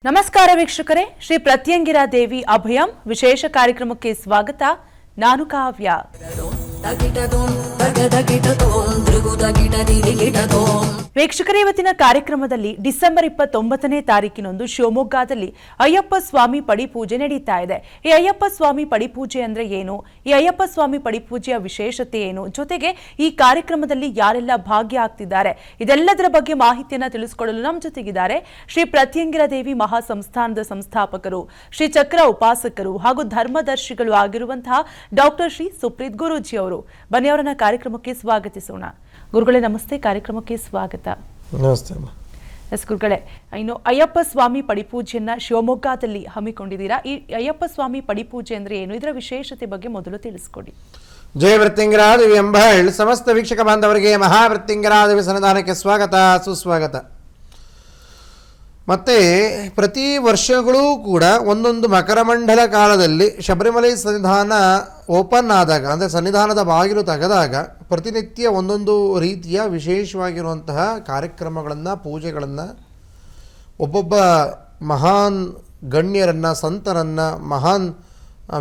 ನಮಸ್ಕಾರ ವೀಕ್ಷಕರೇ, ಶ್ರೀ ಪ್ರತ್ಯಂಗಿರಾ ದೇವಿ ಅಭಯಂ ವಿಶೇಷ ಕಾರ್ಯಕ್ರಮಕ್ಕೆ ಸ್ವಾಗತ. ನಾನು ಕಾವ್ಯ. ವೀಕ್ಷಕರೇ, ಇವತ್ತಿನ ಕಾರ್ಯಕ್ರಮದಲ್ಲಿ ಡಿಸೆಂಬರ್ 29ನೇ ತಾರೀಕಿನಂದು ಶಿವಮೊಗ್ಗದಲ್ಲಿ ಅಯ್ಯಪ್ಪ ಸ್ವಾಮಿ ಪಡಿಪೂಜೆ ನಡೀತಾ ಇದೆ. ಈ ಅಯ್ಯಪ್ಪ ಸ್ವಾಮಿ ಪಡಿಪೂಜೆ ಅಂದ್ರೆ ಏನು, ಈ ಅಯ್ಯಪ್ಪ ಸ್ವಾಮಿ ಪಡಿಪೂಜೆಯ ವಿಶೇಷತೆ ಏನು, ಜೊತೆಗೆ ಈ ಕಾರ್ಯಕ್ರಮದಲ್ಲಿ ಯಾರೆಲ್ಲ ಭಾಗ್ಯ ಆಗ್ತಿದ್ದಾರೆ, ಇದೆಲ್ಲದರ ಬಗ್ಗೆ ಮಾಹಿತಿಯನ್ನ ತಿಳಿಸಿಕೊಡಲು ನಮ್ಮ ಜೊತೆಗಿದ್ದಾರೆ ಶ್ರೀ ಪ್ರತ್ಯಂಗಿರಾ ದೇವಿ ಮಹಾಸಂಸ್ಥಾನದ ಸಂಸ್ಥಾಪಕರು, ಶ್ರೀ ಚಕ್ರ ಉಪಾಸಕರು ಹಾಗೂ ಧರ್ಮದರ್ಶಿಗಳು ಆಗಿರುವಂತಹ ಡಾಕ್ಟರ್ ಶ್ರೀ ಸುಪ್ರೀತ್ ಗುರೂಜಿ ಅವರು. ಬನ್ನಿ ಅವರನ್ನ ಕಾರ್ಯಕ್ರಮಕ್ಕೆ ಸ್ವಾಗತಿಸೋಣ. ಗುರುಗಳೇ ನಮಸ್ತೆ, ಕಾರ್ಯಕ್ರಮಕ್ಕೆ ಸ್ವಾಗತ. ನಮಸ್ತೆ. ಎಸ್ ಗುರುಗಳೇ, ಇನ್ನು ಅಯ್ಯಪ್ಪ ಸ್ವಾಮಿ ಪಡಿಪೂಜೆಯನ್ನ ಶಿವಮೊಗ್ಗದಲ್ಲಿ ಹಮ್ಮಿಕೊಂಡಿದ್ದೀರಾ. ಈ ಅಯ್ಯಪ್ಪ ಸ್ವಾಮಿ ಪಡಿಪೂಜೆ ಅಂದ್ರೆ ಏನು, ಇದರ ವಿಶೇಷತೆ ಬಗ್ಗೆ ಮೊದಲು ತಿಳಿಸ್ಕೊಡಿ. ಜಯ ವೃತ್ಯಂಗಿರಾ ದೇವಿ ಎಂಬ ಸಮಸ್ತ ವೀಕ್ಷಕ ಬಾಂಧವರಿಗೆ ಮಹಾವೃತ್ಯಂಗಿರಾ ದೇವಿ ಸನ್ನಿಧಾನಕ್ಕೆ ಸ್ವಾಗತ, ಸುಸ್ವಾಗತ. ಮತ್ತು ಪ್ರತಿ ವರ್ಷಗಳೂ ಕೂಡ ಒಂದೊಂದು ಮಕರಮಂಡಲ ಕಾಲದಲ್ಲಿ ಶಬರಿಮಲೆ ಸನ್ನಿಧಾನ ಓಪನ್ ಆದಾಗ, ಅಂದರೆ ಸನ್ನಿಧಾನದ ಬಾಗಿಲು ತೆಗೆದಾಗ ಪ್ರತಿನಿತ್ಯ ಒಂದೊಂದು ರೀತಿಯ ವಿಶೇಷವಾಗಿರುವಂತಹ ಕಾರ್ಯಕ್ರಮಗಳನ್ನು, ಪೂಜೆಗಳನ್ನು, ಒಬ್ಬೊಬ್ಬ ಮಹಾನ್ ಗಣ್ಯರನ್ನು, ಸಂತರನ್ನು, ಮಹಾನ್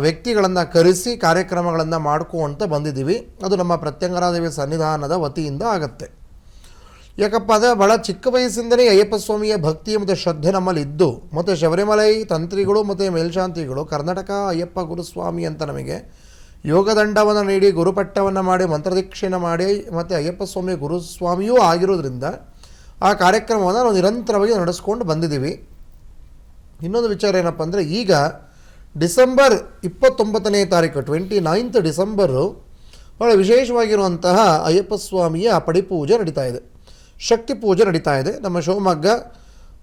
ವ್ಯಕ್ತಿಗಳನ್ನು ಕರೆಸಿ ಕಾರ್ಯಕ್ರಮಗಳನ್ನು ಮಾಡ್ಕೊಂತ ಬಂದಿದ್ದೀವಿ. ಅದು ನಮ್ಮ ಪ್ರತ್ಯಂಗಿರಾ ದೇವಿ ಸನ್ನಿಧಾನದ ವತಿಯಿಂದ ಆಗುತ್ತೆ. ಯಾಕಪ್ಪ ಅಂದರೆ ಭಾಳ ಚಿಕ್ಕ ವಯಸ್ಸಿಂದಲೇ ಅಯ್ಯಪ್ಪ ಸ್ವಾಮಿಯ ಭಕ್ತಿ ಮತ್ತು ಶ್ರದ್ಧೆ ನಮ್ಮಲ್ಲಿ ಇದ್ದು, ಮತ್ತು ಶಬರಿಮಲೈ ತಂತ್ರಿಗಳು ಮತ್ತು ಮೇಲ್ಶಾಂತಿಗಳು ಕರ್ನಾಟಕ ಅಯ್ಯಪ್ಪ ಗುರುಸ್ವಾಮಿ ಅಂತ ನಮಗೆ ಯೋಗದಂಡವನ್ನು ನೀಡಿ ಗುರುಪಟ್ಟವನ್ನು ಮಾಡಿ ಮಂತ್ರದೀಕ್ಷೆಯನ್ನು ಮಾಡಿ ಮತ್ತು ಅಯ್ಯಪ್ಪ ಸ್ವಾಮಿ ಗುರುಸ್ವಾಮಿಯೂ ಆಗಿರೋದ್ರಿಂದ ಆ ಕಾರ್ಯಕ್ರಮವನ್ನು ನಾವು ನಿರಂತರವಾಗಿ ನಡೆಸ್ಕೊಂಡು ಬಂದಿದ್ದೀವಿ. ಇನ್ನೊಂದು ವಿಚಾರ ಏನಪ್ಪ ಅಂದರೆ, ಈಗ ಡಿಸೆಂಬರ್ 29ನೇ ತಾರೀಕು 29th ಡಿಸೆಂಬರು ಭಾಳ ವಿಶೇಷವಾಗಿರುವಂತಹ ಅಯ್ಯಪ್ಪ ಸ್ವಾಮಿಯ ಪಡಿಪೂಜೆ ನಡೀತಾ ಇದೆ, ಶಕ್ತಿ ಪೂಜೆ ನಡೀತಾ ಇದೆ. ನಮ್ಮ ಶಿವಮೊಗ್ಗ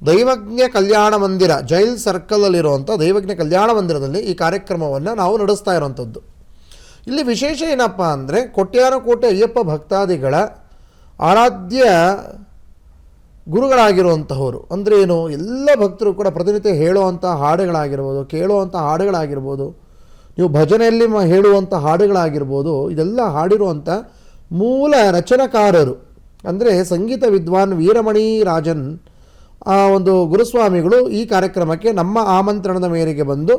ದೈವಜ್ಞ ಕಲ್ಯಾಣ ಮಂದಿರ ಜೈಲ್ ಸರ್ಕಲಲ್ಲಿರುವಂಥ ದೈವಜ್ಞ ಕಲ್ಯಾಣ ಮಂದಿರದಲ್ಲಿ ಈ ಕಾರ್ಯಕ್ರಮವನ್ನು ನಾವು ನಡೆಸ್ತಾ ಇರೋವಂಥದ್ದು. ಇಲ್ಲಿ ವಿಶೇಷ ಏನಪ್ಪ ಅಂದರೆ, ಕೋಟ್ಯಾನುಕೋಟಿ ಅಯ್ಯಪ್ಪ ಭಕ್ತಾದಿಗಳ ಆರಾಧ್ಯ ಗುರುಗಳಾಗಿರುವಂತಹವರು. ಅಂದರೆ ಏನು, ಎಲ್ಲ ಭಕ್ತರು ಕೂಡ ಪ್ರತಿನಿತ್ಯ ಹೇಳುವಂಥ ಹಾಡುಗಳಾಗಿರ್ಬೋದು, ಕೇಳುವಂಥ ಹಾಡುಗಳಾಗಿರ್ಬೋದು, ನೀವು ಭಜನೆಯಲ್ಲಿ ಹೇಳುವಂಥ ಹಾಡುಗಳಾಗಿರ್ಬೋದು, ಇದೆಲ್ಲ ಹಾಡಿರುವಂಥ ಮೂಲ ರಚನಕಾರರು ಅಂದರೆ ಸಂಗೀತ ವಿದ್ವಾನ್ ವೀರಮಣಿ ರಾಜನ್ ಆ ಒಂದು ಗುರುಸ್ವಾಮಿಗಳು ಈ ಕಾರ್ಯಕ್ರಮಕ್ಕೆ ನಮ್ಮ ಆಮಂತ್ರಣದ ಮೇರೆಗೆ ಬಂದು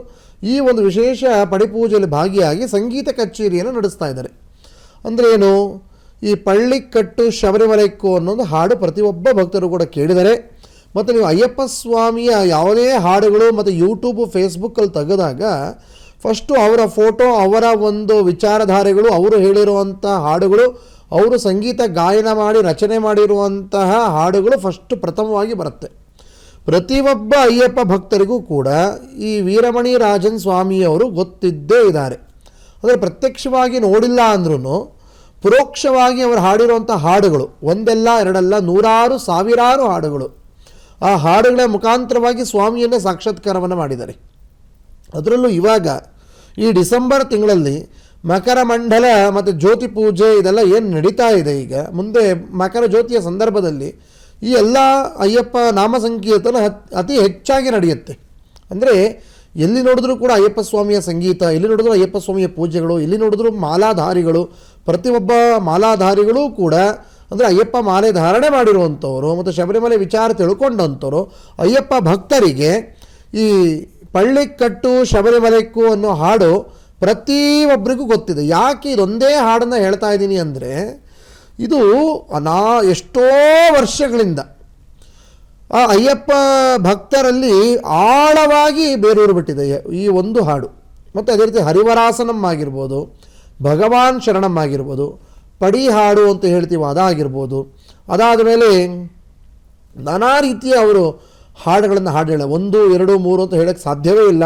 ಈ ಒಂದು ವಿಶೇಷ ಪಡಿಪೂಜೆಯಲ್ಲಿ ಭಾಗಿಯಾಗಿ ಸಂಗೀತ ಕಚೇರಿಯನ್ನು ನಡೆಸ್ತಾ ಇದ್ದಾರೆ. ಅಂದರೆ ಏನು, ಈ ಪಳ್ಳಿಕಟ್ಟು ಶಬರಿಮಲೈಕ್ಕೂ ಅನ್ನೋದು ಹಾಡು ಪ್ರತಿಯೊಬ್ಬ ಭಕ್ತರು ಕೂಡ ಕೇಳಿದರೆ, ಮತ್ತು ನೀವು ಅಯ್ಯಪ್ಪ ಸ್ವಾಮಿಯ ಯಾವುದೇ ಹಾಡುಗಳು ಮತ್ತು ಯೂಟ್ಯೂಬು ಫೇಸ್ಬುಕ್ಕಲ್ಲಿ ತೆಗೆದಾಗ ಫಸ್ಟು ಅವರ ಫೋಟೋ, ಅವರ ಒಂದು ವಿಚಾರಧಾರೆಗಳು, ಅವರು ಹೇಳಿರುವಂಥ ಹಾಡುಗಳು, ಅವರು ಸಂಗೀತ ಗಾಯನ ಮಾಡಿ ರಚನೆ ಮಾಡಿರುವಂತಹ ಹಾಡುಗಳು ಫಸ್ಟು ಪ್ರಥಮವಾಗಿ ಬರುತ್ತೆ. ಪ್ರತಿಯೊಬ್ಬ ಅಯ್ಯಪ್ಪ ಭಕ್ತರಿಗೂ ಕೂಡ ಈ ವೀರಮಣಿ ರಾಜನ್ ಸ್ವಾಮಿಯವರು ಗೊತ್ತಿದ್ದೇ ಇದ್ದಾರೆ. ಅಂದರೆ ಪ್ರತ್ಯಕ್ಷವಾಗಿ ನೋಡಿಲ್ಲ ಅಂದ್ರೂ ಪರೋಕ್ಷವಾಗಿ ಅವರು ಹಾಡಿರುವಂಥ ಹಾಡುಗಳು ಒಂದೆಲ್ಲ ಎರಡಲ್ಲ, ನೂರಾರು ಸಾವಿರಾರು ಹಾಡುಗಳು, ಆ ಹಾಡುಗಳ ಮುಖಾಂತರವಾಗಿ ಸ್ವಾಮಿಯನ್ನೇ ಸಾಕ್ಷಾತ್ಕಾರವನ್ನು ಮಾಡಿದ್ದಾರೆ. ಅದರಲ್ಲೂ ಇವಾಗ ಈ ಡಿಸೆಂಬರ್ ತಿಂಗಳಲ್ಲಿ ಮಕರ ಮಂಡಲ ಮತ್ತು ಜ್ಯೋತಿ ಪೂಜೆ ಇದೆಲ್ಲ ಏನು ನಡೀತಾ ಇದೆ, ಈಗ ಮುಂದೆ ಮಕರ ಜ್ಯೋತಿಯ ಸಂದರ್ಭದಲ್ಲಿ ಈ ಎಲ್ಲ ಅಯ್ಯಪ್ಪ ನಾಮ ಸಂಕೀರ್ತನ ಅತಿ ಹೆಚ್ಚಾಗಿ ನಡೆಯುತ್ತೆ. ಅಂದರೆ ಎಲ್ಲಿ ನೋಡಿದ್ರೂ ಕೂಡ ಅಯ್ಯಪ್ಪ ಸ್ವಾಮಿಯ ಸಂಗೀತ, ಎಲ್ಲಿ ನೋಡಿದ್ರೂ ಅಯ್ಯಪ್ಪ ಸ್ವಾಮಿಯ ಪೂಜೆಗಳು, ಎಲ್ಲಿ ನೋಡಿದ್ರೂ ಮಾಲಾಧಾರಿಗಳು, ಪ್ರತಿಯೊಬ್ಬ ಮಾಲಾಧಾರಿಗಳೂ ಕೂಡ ಅಂದರೆ ಅಯ್ಯಪ್ಪ ಮಾಲೆ ಧಾರಣೆ ಮಾಡಿರುವಂಥವರು ಮತ್ತು ಶಬರಿಮಲೆ ವಿಚಾರ ತಿಳ್ಕೊಂಡಂಥವ್ರು ಅಯ್ಯಪ್ಪ ಭಕ್ತರಿಗೆ ಈ ಪಳ್ಳಿಕಟ್ಟು ಶಬರಿಮಲೆಕ್ಕೂ ಅನ್ನೋ ಹಾಡು ಪ್ರತಿಯೊಬ್ಬರಿಗೂ ಗೊತ್ತಿದೆ. ಯಾಕೆ ಇದೊಂದೇ ಹಾಡನ್ನು ಹೇಳ್ತಾ ಇದ್ದೀನಿ ಅಂದರೆ, ಇದು ಎಷ್ಟೋ ವರ್ಷಗಳಿಂದ ಆ ಅಯ್ಯಪ್ಪ ಭಕ್ತರಲ್ಲಿ ಆಳವಾಗಿ ಬೇರೂರು ಬಿಟ್ಟಿದೆ ಈ ಒಂದು ಹಾಡು. ಮತ್ತು ಅದೇ ರೀತಿ ಹರಿವರಾಸನಂ ಆಗಿರ್ಬೋದು, ಭಗವಾನ್ ಶರಣಂ ಆಗಿರ್ಬೋದು, ಪಡಿ ಹಾಡು ಅಂತ ಹೇಳ್ತೀವಿ ಅದಾಗಿರ್ಬೋದು, ಅದಾದ ಮೇಲೆ ನಾನಾ ರೀತಿಯ ಅವರು ಹಾಡುಗಳನ್ನು ಹಾಡೇಳ 1, 2, 3 ಅಂತ ಹೇಳೋಕ್ಕೆ ಸಾಧ್ಯವೇ ಇಲ್ಲ.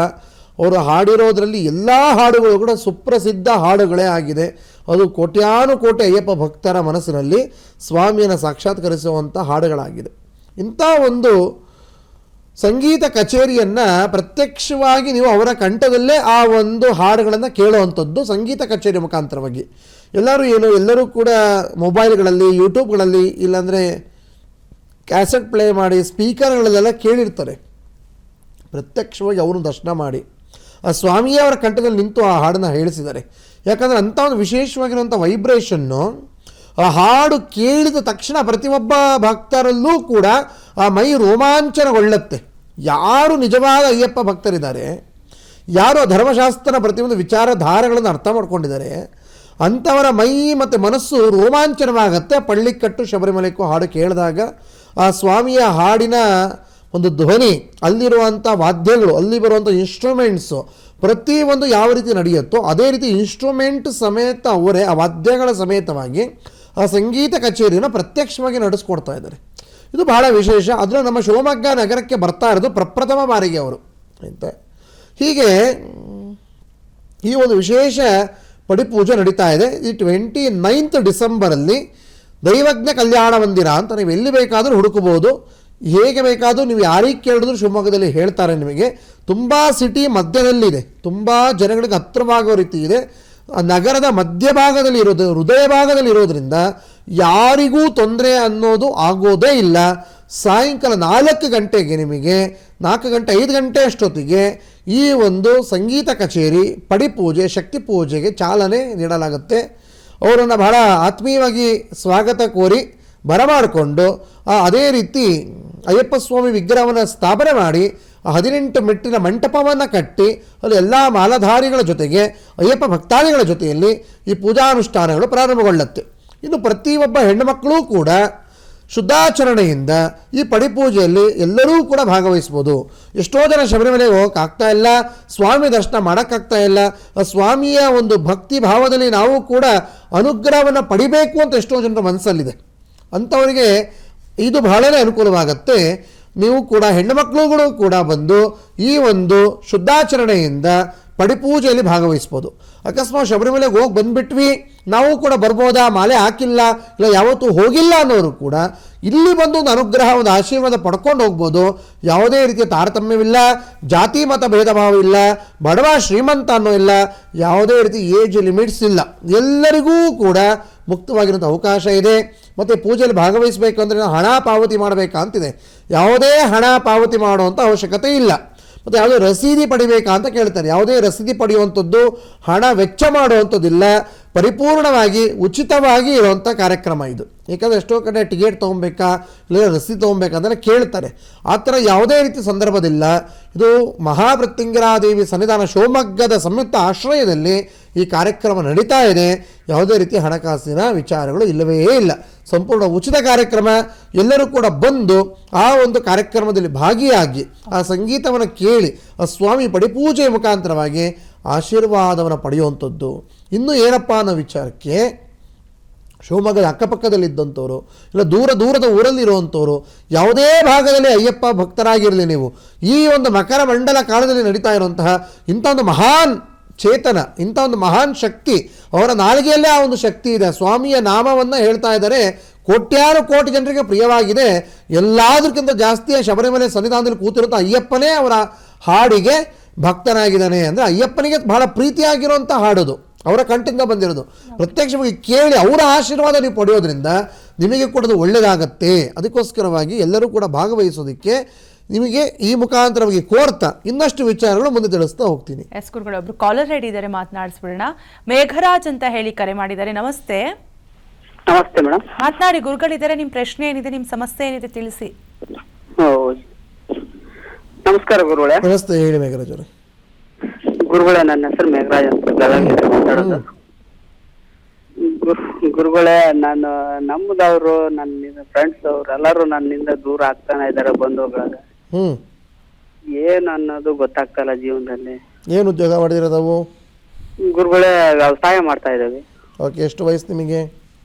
ಅವರು ಹಾಡಿರೋದ್ರಲ್ಲಿ ಎಲ್ಲ ಹಾಡುಗಳು ಕೂಡ ಸುಪ್ರಸಿದ್ಧ ಹಾಡುಗಳೇ ಆಗಿದೆ. ಅದು ಕೋಟ್ಯಾನುಕೋಟಿ ಅಯ್ಯಪ್ಪ ಭಕ್ತರ ಮನಸ್ಸಿನಲ್ಲಿ ಸ್ವಾಮಿಯನ್ನು ಸಾಕ್ಷಾತ್ಕರಿಸುವಂಥ ಹಾಡುಗಳಾಗಿದೆ. ಇಂಥ ಒಂದು ಸಂಗೀತ ಕಚೇರಿಯನ್ನು ಪ್ರತ್ಯಕ್ಷವಾಗಿ ನೀವು ಅವರ ಕಂಠದಲ್ಲೇ ಆ ಒಂದು ಹಾಡುಗಳನ್ನು ಕೇಳುವಂಥದ್ದು ಸಂಗೀತ ಕಚೇರಿ ಮುಖಾಂತರವಾಗಿ. ಎಲ್ಲರೂ ಕೂಡ ಮೊಬೈಲ್ಗಳಲ್ಲಿ, ಯೂಟ್ಯೂಬ್ಗಳಲ್ಲಿ, ಇಲ್ಲಾಂದರೆ ಕ್ಯಾಸೆಟ್ ಪ್ಲೇ ಮಾಡಿ ಸ್ಪೀಕರ್ಗಳಲ್ಲೆಲ್ಲ ಕೇಳಿರ್ತಾರೆ. ಪ್ರತ್ಯಕ್ಷವಾಗಿ ಅವರು ದರ್ಶನ ಮಾಡಿ ಆ ಸ್ವಾಮಿಯೇ ಅವರ ಕಂಠದಲ್ಲಿ ನಿಂತು ಆ ಹಾಡನ್ನು ಹೇಳಿಸಿದ್ದಾರೆ. ಯಾಕಂದರೆ ಅಂಥ ಒಂದು ವಿಶೇಷವಾಗಿರುವಂಥ ವೈಬ್ರೇಷನ್ನು ಆ ಹಾಡು ಕೇಳಿದ ತಕ್ಷಣ ಪ್ರತಿಯೊಬ್ಬ ಭಕ್ತರಲ್ಲೂ ಕೂಡ ಆ ಮೈ ರೋಮಾಂಚನಗೊಳ್ಳುತ್ತೆ. ಯಾರು ನಿಜವಾದ ಅಯ್ಯಪ್ಪ ಭಕ್ತರಿದ್ದಾರೆ, ಯಾರು ಆ ಧರ್ಮಶಾಸ್ತ್ರನ ಪ್ರತಿಯೊಂದು ವಿಚಾರಧಾರೆಗಳನ್ನು ಅರ್ಥ ಮಾಡ್ಕೊಂಡಿದ್ದಾರೆ, ಅಂಥವರ ಮೈ ಮತ್ತು ಮನಸ್ಸು ರೋಮಾಂಚನವಾಗತ್ತೆ. ಪಳ್ಳಿಕಟ್ಟು ಶಬರಿಮಲೆಗೂ ಹಾಡು ಕೇಳಿದಾಗ ಆ ಸ್ವಾಮಿಯ ಹಾಡಿನ ಒಂದು ಧ್ವನಿ, ಅಲ್ಲಿರುವಂಥ ವಾದ್ಯಗಳು, ಅಲ್ಲಿ ಬರುವಂಥ ಇನ್ಸ್ಟ್ರೂಮೆಂಟ್ಸು ಪ್ರತಿಯೊಂದು ಯಾವ ರೀತಿ ನಡೆಯುತ್ತೋ ಅದೇ ರೀತಿ ಇನ್ಸ್ಟ್ರೂಮೆಂಟ್ ಸಮೇತ ಅವರೇ ಆ ವಾದ್ಯಗಳ ಸಮೇತವಾಗಿ ಆ ಸಂಗೀತ ಕಚೇರಿಯನ್ನು ಪ್ರತ್ಯಕ್ಷವಾಗಿ ನಡೆಸ್ಕೊಡ್ತಾ ಇದ್ದಾರೆ. ಇದು ಬಹಳ ವಿಶೇಷ. ಅದರ ನಮ್ಮ ಶಿವಮೊಗ್ಗ ನಗರಕ್ಕೆ ಬರ್ತಾ ಇರೋದು ಪ್ರಪ್ರಥಮ ಬಾರಿಗೆ ಅವರು ಅಂತ. ಹೀಗೆ ಈ ಒಂದು ವಿಶೇಷ ಪಡಿಪೂಜೆ ನಡೀತಾ ಇದೆ. ಈ 29th ಡಿಸೆಂಬರಲ್ಲಿ ದೈವಜ್ಞ ಕಲ್ಯಾಣ ಮಂದಿರ ಅಂತ ನೀವು ಎಲ್ಲಿ ಬೇಕಾದರೂ ಹುಡುಕಬಹುದು, ಹೇಗೆ ಬೇಕಾದರೂ ನೀವು ಯಾರಿಗೆ ಕೇಳಿದ್ರು ಶಿವಮೊಗ್ಗದಲ್ಲಿ ಹೇಳ್ತಾರೆ ನಿಮಗೆ. ತುಂಬ ಸಿಟಿ ಮಧ್ಯದಲ್ಲಿದೆ, ತುಂಬ ಜನಗಳಿಗೆ ಹತ್ತಿರವಾಗೋ ರೀತಿ ಇದೆ. ನಗರದ ಮಧ್ಯಭಾಗದಲ್ಲಿ ಇರೋದು, ಹೃದಯ ಭಾಗದಲ್ಲಿ ಇರೋದ್ರಿಂದ ಯಾರಿಗೂ ತೊಂದರೆ ಅನ್ನೋದು ಆಗೋದೇ ಇಲ್ಲ. ಸಾಯಂಕಾಲ 4 ಗಂಟೆಗೆ ನಿಮಗೆ 4 ಗಂಟೆ 5 ಗಂಟೆ ಅಷ್ಟೊತ್ತಿಗೆ ಈ ಒಂದು ಸಂಗೀತ ಕಚೇರಿ ಪಡಿಪೂಜೆ ಶಕ್ತಿ ಪೂಜೆಗೆ ಚಾಲನೆ ನೀಡಲಾಗುತ್ತೆ. ಅವರನ್ನು ಬಹಳ ಆತ್ಮೀಯವಾಗಿ ಸ್ವಾಗತ ಕೋರಿ ಬರಮಾಡಿಕೊಂಡು ಅದೇ ರೀತಿ ಅಯ್ಯಪ್ಪ ಸ್ವಾಮಿ ವಿಗ್ರಹವನ್ನು ಸ್ಥಾಪನೆ ಮಾಡಿ 18 ಮೆಟ್ಟಿನ ಮಂಟಪವನ್ನು ಕಟ್ಟಿ ಅಲ್ಲಿ ಎಲ್ಲ ಮಾಲಾಧಾರಿಗಳ ಜೊತೆಗೆ ಅಯ್ಯಪ್ಪ ಭಕ್ತಾದಿಗಳ ಜೊತೆಯಲ್ಲಿ ಈ ಪೂಜಾನುಷ್ಠಾನಗಳು ಪ್ರಾರಂಭಗೊಳ್ಳುತ್ತೆ. ಇನ್ನು ಪ್ರತಿಯೊಬ್ಬ ಹೆಣ್ಣುಮಕ್ಕಳೂ ಕೂಡ ಶುದ್ಧಾಚರಣೆಯಿಂದ ಈ ಪಡಿಪೂಜೆಯಲ್ಲಿ ಎಲ್ಲರೂ ಕೂಡ ಭಾಗವಹಿಸ್ಬೋದು. ಎಷ್ಟೋ ಜನ ಶಬರಿಮಲೆಗೆ ಹೋಗೋಕ್ಕಾಗ್ತಾ ಇಲ್ಲ, ಸ್ವಾಮಿ ದರ್ಶನ ಮಾಡೋಕ್ಕಾಗ್ತಾ ಇಲ್ಲ. ಸ್ವಾಮಿಯ ಒಂದು ಭಕ್ತಿ ಭಾವದಲ್ಲಿ ನಾವು ಕೂಡ ಅನುಗ್ರಹವನ್ನು ಪಡಿಬೇಕು ಅಂತ ಎಷ್ಟೋ ಜನರ ಮನಸ್ಸಲ್ಲಿದೆ. ಅಂಥವರಿಗೆ ಇದು ಬಹಳನೇ ಅನುಕೂಲವಾಗುತ್ತೆ. ನೀವು ಕೂಡ ಹೆಣ್ಣುಮಕ್ಕಳುಗಳು ಕೂಡ ಬಂದು ಈ ಒಂದು ಶುದ್ಧಾಚರಣೆಯಿಂದ ಪಡಿಪೂಜೆಯಲ್ಲಿ ಭಾಗವಹಿಸ್ಬೋದು. ಅಕಸ್ಮಾತ್ ಶಬರಿಮಲೆಗೆ ಹೋಗಿ ಬಂದುಬಿಟ್ವಿ, ನಾವು ಕೂಡ ಬರ್ಬೋದಾ, ಮಾಲೆ ಹಾಕಿಲ್ಲ, ಇಲ್ಲ ಯಾವತ್ತೂ ಹೋಗಿಲ್ಲ ಅನ್ನೋರು ಕೂಡ ಇಲ್ಲಿ ಬಂದು ಒಂದು ಅನುಗ್ರಹ, ಒಂದು ಆಶೀರ್ವಾದ ಪಡ್ಕೊಂಡು ಹೋಗ್ಬೋದು. ಯಾವುದೇ ರೀತಿಯ ತಾರತಮ್ಯವಿಲ್ಲ, ಜಾತಿ ಮತ ಭೇದ ಭಾವ ಇಲ್ಲ, ಬಡವ ಶ್ರೀಮಂತ ಅನ್ನೋ ಇಲ್ಲ, ಯಾವುದೇ ರೀತಿ ಏಜ್ ಲಿಮಿಟ್ಸ್ ಇಲ್ಲ. ಎಲ್ಲರಿಗೂ ಕೂಡ ಮುಕ್ತವಾಗಿರೋಂಥ ಅವಕಾಶ ಇದೆ. ಮತ್ತು ಪೂಜೆಯಲ್ಲಿ ಭಾಗವಹಿಸಬೇಕಂದ್ರೆ ಹಣ ಪಾವತಿ ಮಾಡಬೇಕಂತಿದೆ. ಯಾವುದೇ ಹಣ ಪಾವತಿ ಮಾಡುವಂಥ ಅವಶ್ಯಕತೆ ಇಲ್ಲ. ಮತ್ತು ಯಾವುದೇ ರಸೀದಿ ಪಡಿಬೇಕಾ ಅಂತ ಕೇಳ್ತಾರೆ. ಯಾವುದೇ ರಸೀದಿ ಪಡೆಯುವಂಥದ್ದು, ಹಣ ವೆಚ್ಚ ಮಾಡುವಂಥದ್ದಿಲ್ಲ. ಪರಿಪೂರ್ಣವಾಗಿ ಉಚಿತವಾಗಿ ಇರುವಂಥ ಕಾರ್ಯಕ್ರಮ ಇದು. ಏಕೆಂದರೆ ಎಷ್ಟೋ ಕಡೆ ಟಿಕೆಟ್ ತೊಗೊಬೇಕಾ ಇಲ್ಲ ರಸೀದಿ ತೊಗೊಬೇಕಂದ್ರೆ ಕೇಳ್ತಾರೆ. ಆ ಥರ ಯಾವುದೇ ರೀತಿ ಸಂದರ್ಭದಿಲ್ಲ. ಇದು ಮಹಾಮೃತ್ಯುಂಜಯಾದೇವಿ ಸನ್ನಿಧಾನ ಶಿವಮೊಗ್ಗದ ಸಂಯುಕ್ತ ಆಶ್ರಯದಲ್ಲಿ ಈ ಕಾರ್ಯಕ್ರಮ ನಡೀತಾ ಇದೆ. ಯಾವುದೇ ರೀತಿ ಹಣಕಾಸಿನ ವಿಚಾರಗಳು ಇಲ್ಲವೇ ಇಲ್ಲ. ಸಂಪೂರ್ಣ ಉಚಿತ ಕಾರ್ಯಕ್ರಮ. ಎಲ್ಲರೂ ಕೂಡ ಬಂದು ಆ ಒಂದು ಕಾರ್ಯಕ್ರಮದಲ್ಲಿ ಭಾಗಿಯಾಗಿ ಆ ಸಂಗೀತವನ್ನು ಕೇಳಿ ಆ ಸ್ವಾಮಿ ಪಡಿಪೂಜೆಯ ಮುಖಾಂತರವಾಗಿ ಆಶೀರ್ವಾದವನ್ನು ಪಡೆಯುವಂಥದ್ದು. ಇನ್ನೂ ಏನಪ್ಪ ಅನ್ನೋ ವಿಚಾರಕ್ಕೆ ಶಿವಮೊಗ್ಗದ ಅಕ್ಕಪಕ್ಕದಲ್ಲಿದ್ದಂಥವ್ರು ಇಲ್ಲ ದೂರದ ಊರಲ್ಲಿರುವಂಥವ್ರು, ಯಾವುದೇ ಭಾಗದಲ್ಲಿ ಅಯ್ಯಪ್ಪ ಭಕ್ತರಾಗಿರಲಿ, ನೀವು ಈ ಒಂದು ಮಕರ ಮಂಡಲ ಕಾಲದಲ್ಲಿ ನಡೀತಾ ಇರುವಂತಹ ಇಂಥ ಒಂದು ಮಹಾನ್ ಚೇತನ, ಇಂಥ ಒಂದು ಮಹಾನ್ ಶಕ್ತಿ, ಅವರ ನಾಲಿಗೆಯಲ್ಲೇ ಆ ಒಂದು ಶಕ್ತಿ ಇದೆ. ಸ್ವಾಮಿಯ ನಾಮವನ್ನು ಹೇಳ್ತಾ ಇದ್ದಾರೆ. ಕೋಟ್ಯಾನು ಕೋಟಿ ಜನರಿಗೆ ಪ್ರಿಯವಾಗಿದೆ. ಎಲ್ಲದಕ್ಕಿಂತ ಜಾಸ್ತಿ ಶಬರಿಮಲೆ ಸನ್ನಿಧಾನದಲ್ಲಿ ಕೂತಿರುವಂಥ ಅಯ್ಯಪ್ಪನೇ ಅವರ ಹಾಡಿಗೆ ಭಕ್ತನಾಗಿದ್ದಾನೆ. ಅಂದರೆ ಅಯ್ಯಪ್ಪನಿಗೆ ಬಹಳ ಪ್ರೀತಿಯಾಗಿರುವಂಥ ಹಾಡೋದು, ಅವರ ಕಂಠದಿಂದ ಬಂದಿರೋದು. ಪ್ರತ್ಯಕ್ಷವಾಗಿ ಕೇಳಿ ಅವರ ಆಶೀರ್ವಾದ ನೀವು ಪಡೆಯೋದ್ರಿಂದ ನಿಮಗೆ ಕೂಡ ಅದು ಒಳ್ಳೆಯದಾಗತ್ತೆ. ಅದಕ್ಕೋಸ್ಕರವಾಗಿ ಎಲ್ಲರೂ ಕೂಡ ಭಾಗವಹಿಸೋದಕ್ಕೆ ನಿಮಗೆ ಈ ಮುಖಾಂತರವಾಗಿ ಕೋರ್ತಾ ಇನ್ನಷ್ಟು ವಿಚಾರಗಳು ಮುಂದೆ ತಿಳಿಸ್ತಾ ಹೋಗ್ತೀನಿ. ಎಸ್ ಗುರುಗಳು, ಒಬ್ರು ಕಾಲರ್ ರೆಡಿ ಇದ್ದಾರೆ, ಮಾತನಾಡಿಸ್ಬಿಡೋಣ. ಮೇಘರಾಜ್ ಅಂತ ಹೇಳಿ ಕರೆ ಮಾಡಿದ್ದಾರೆ. ನಮಸ್ತೆ. ನಮಸ್ತೆ ಮೇಡಮ್. ಮಾತನಾಡಿ ಗುರುಗಳಿದ್ದಾರೆ. ನಿಮ್ಮ ಪ್ರಶ್ನೆ ಏನಿದೆ, ನಿಮ್ಮ ಸಮಸ್ಯೆ ಏನಿದೆ ತಿಳಿಸಿ. ನಮಸ್ಕಾರ ಗುರುಗಳೇ. ನಮಸ್ತೆ, ಹೇಳಿ ಮೇಘರಾಜ್ ಅವರೇ. ಗುರುಗಳೇ, ನನ್ನ ಹೆಸರು ಮೇಘರಾಜ್ ಅಂತ ಬೆಳಗಾವಿಯಿಂದ ಮಾತಾಡೋದು. ಗುರುಗಳೇ, ನಾನು ನಮ್ಮದವರು, ನನ್ನ ಫ್ರೆಂಡ್ಸ್ ಅವ್ರು ಎಲ್ಲರೂ ನನ್ನಿಂದ ದೂರ ಆಗ್ತಾನೆ ಇದ್ದಾರೆ. ಬಂಧುಗಳಾಗ ಏನ್ ಅನ್ನೋದು ಗೊತ್ತಾಗ್ತಾ ಇಲ್ಲ ಜೀವನದಲ್ಲಿ. ಏನು ಉದ್ಯೋಗ ಮಾಡಿದಿರೋದವು? ಗುರುಗಳೇ, ವ್ಯವಸಾಯ ಮಾಡ್ತಾ ಇದ್ದೇವೆ. ಓಕೆ, ಎಷ್ಟು ವಯಸ್ಸು ನಿಮಗೆ?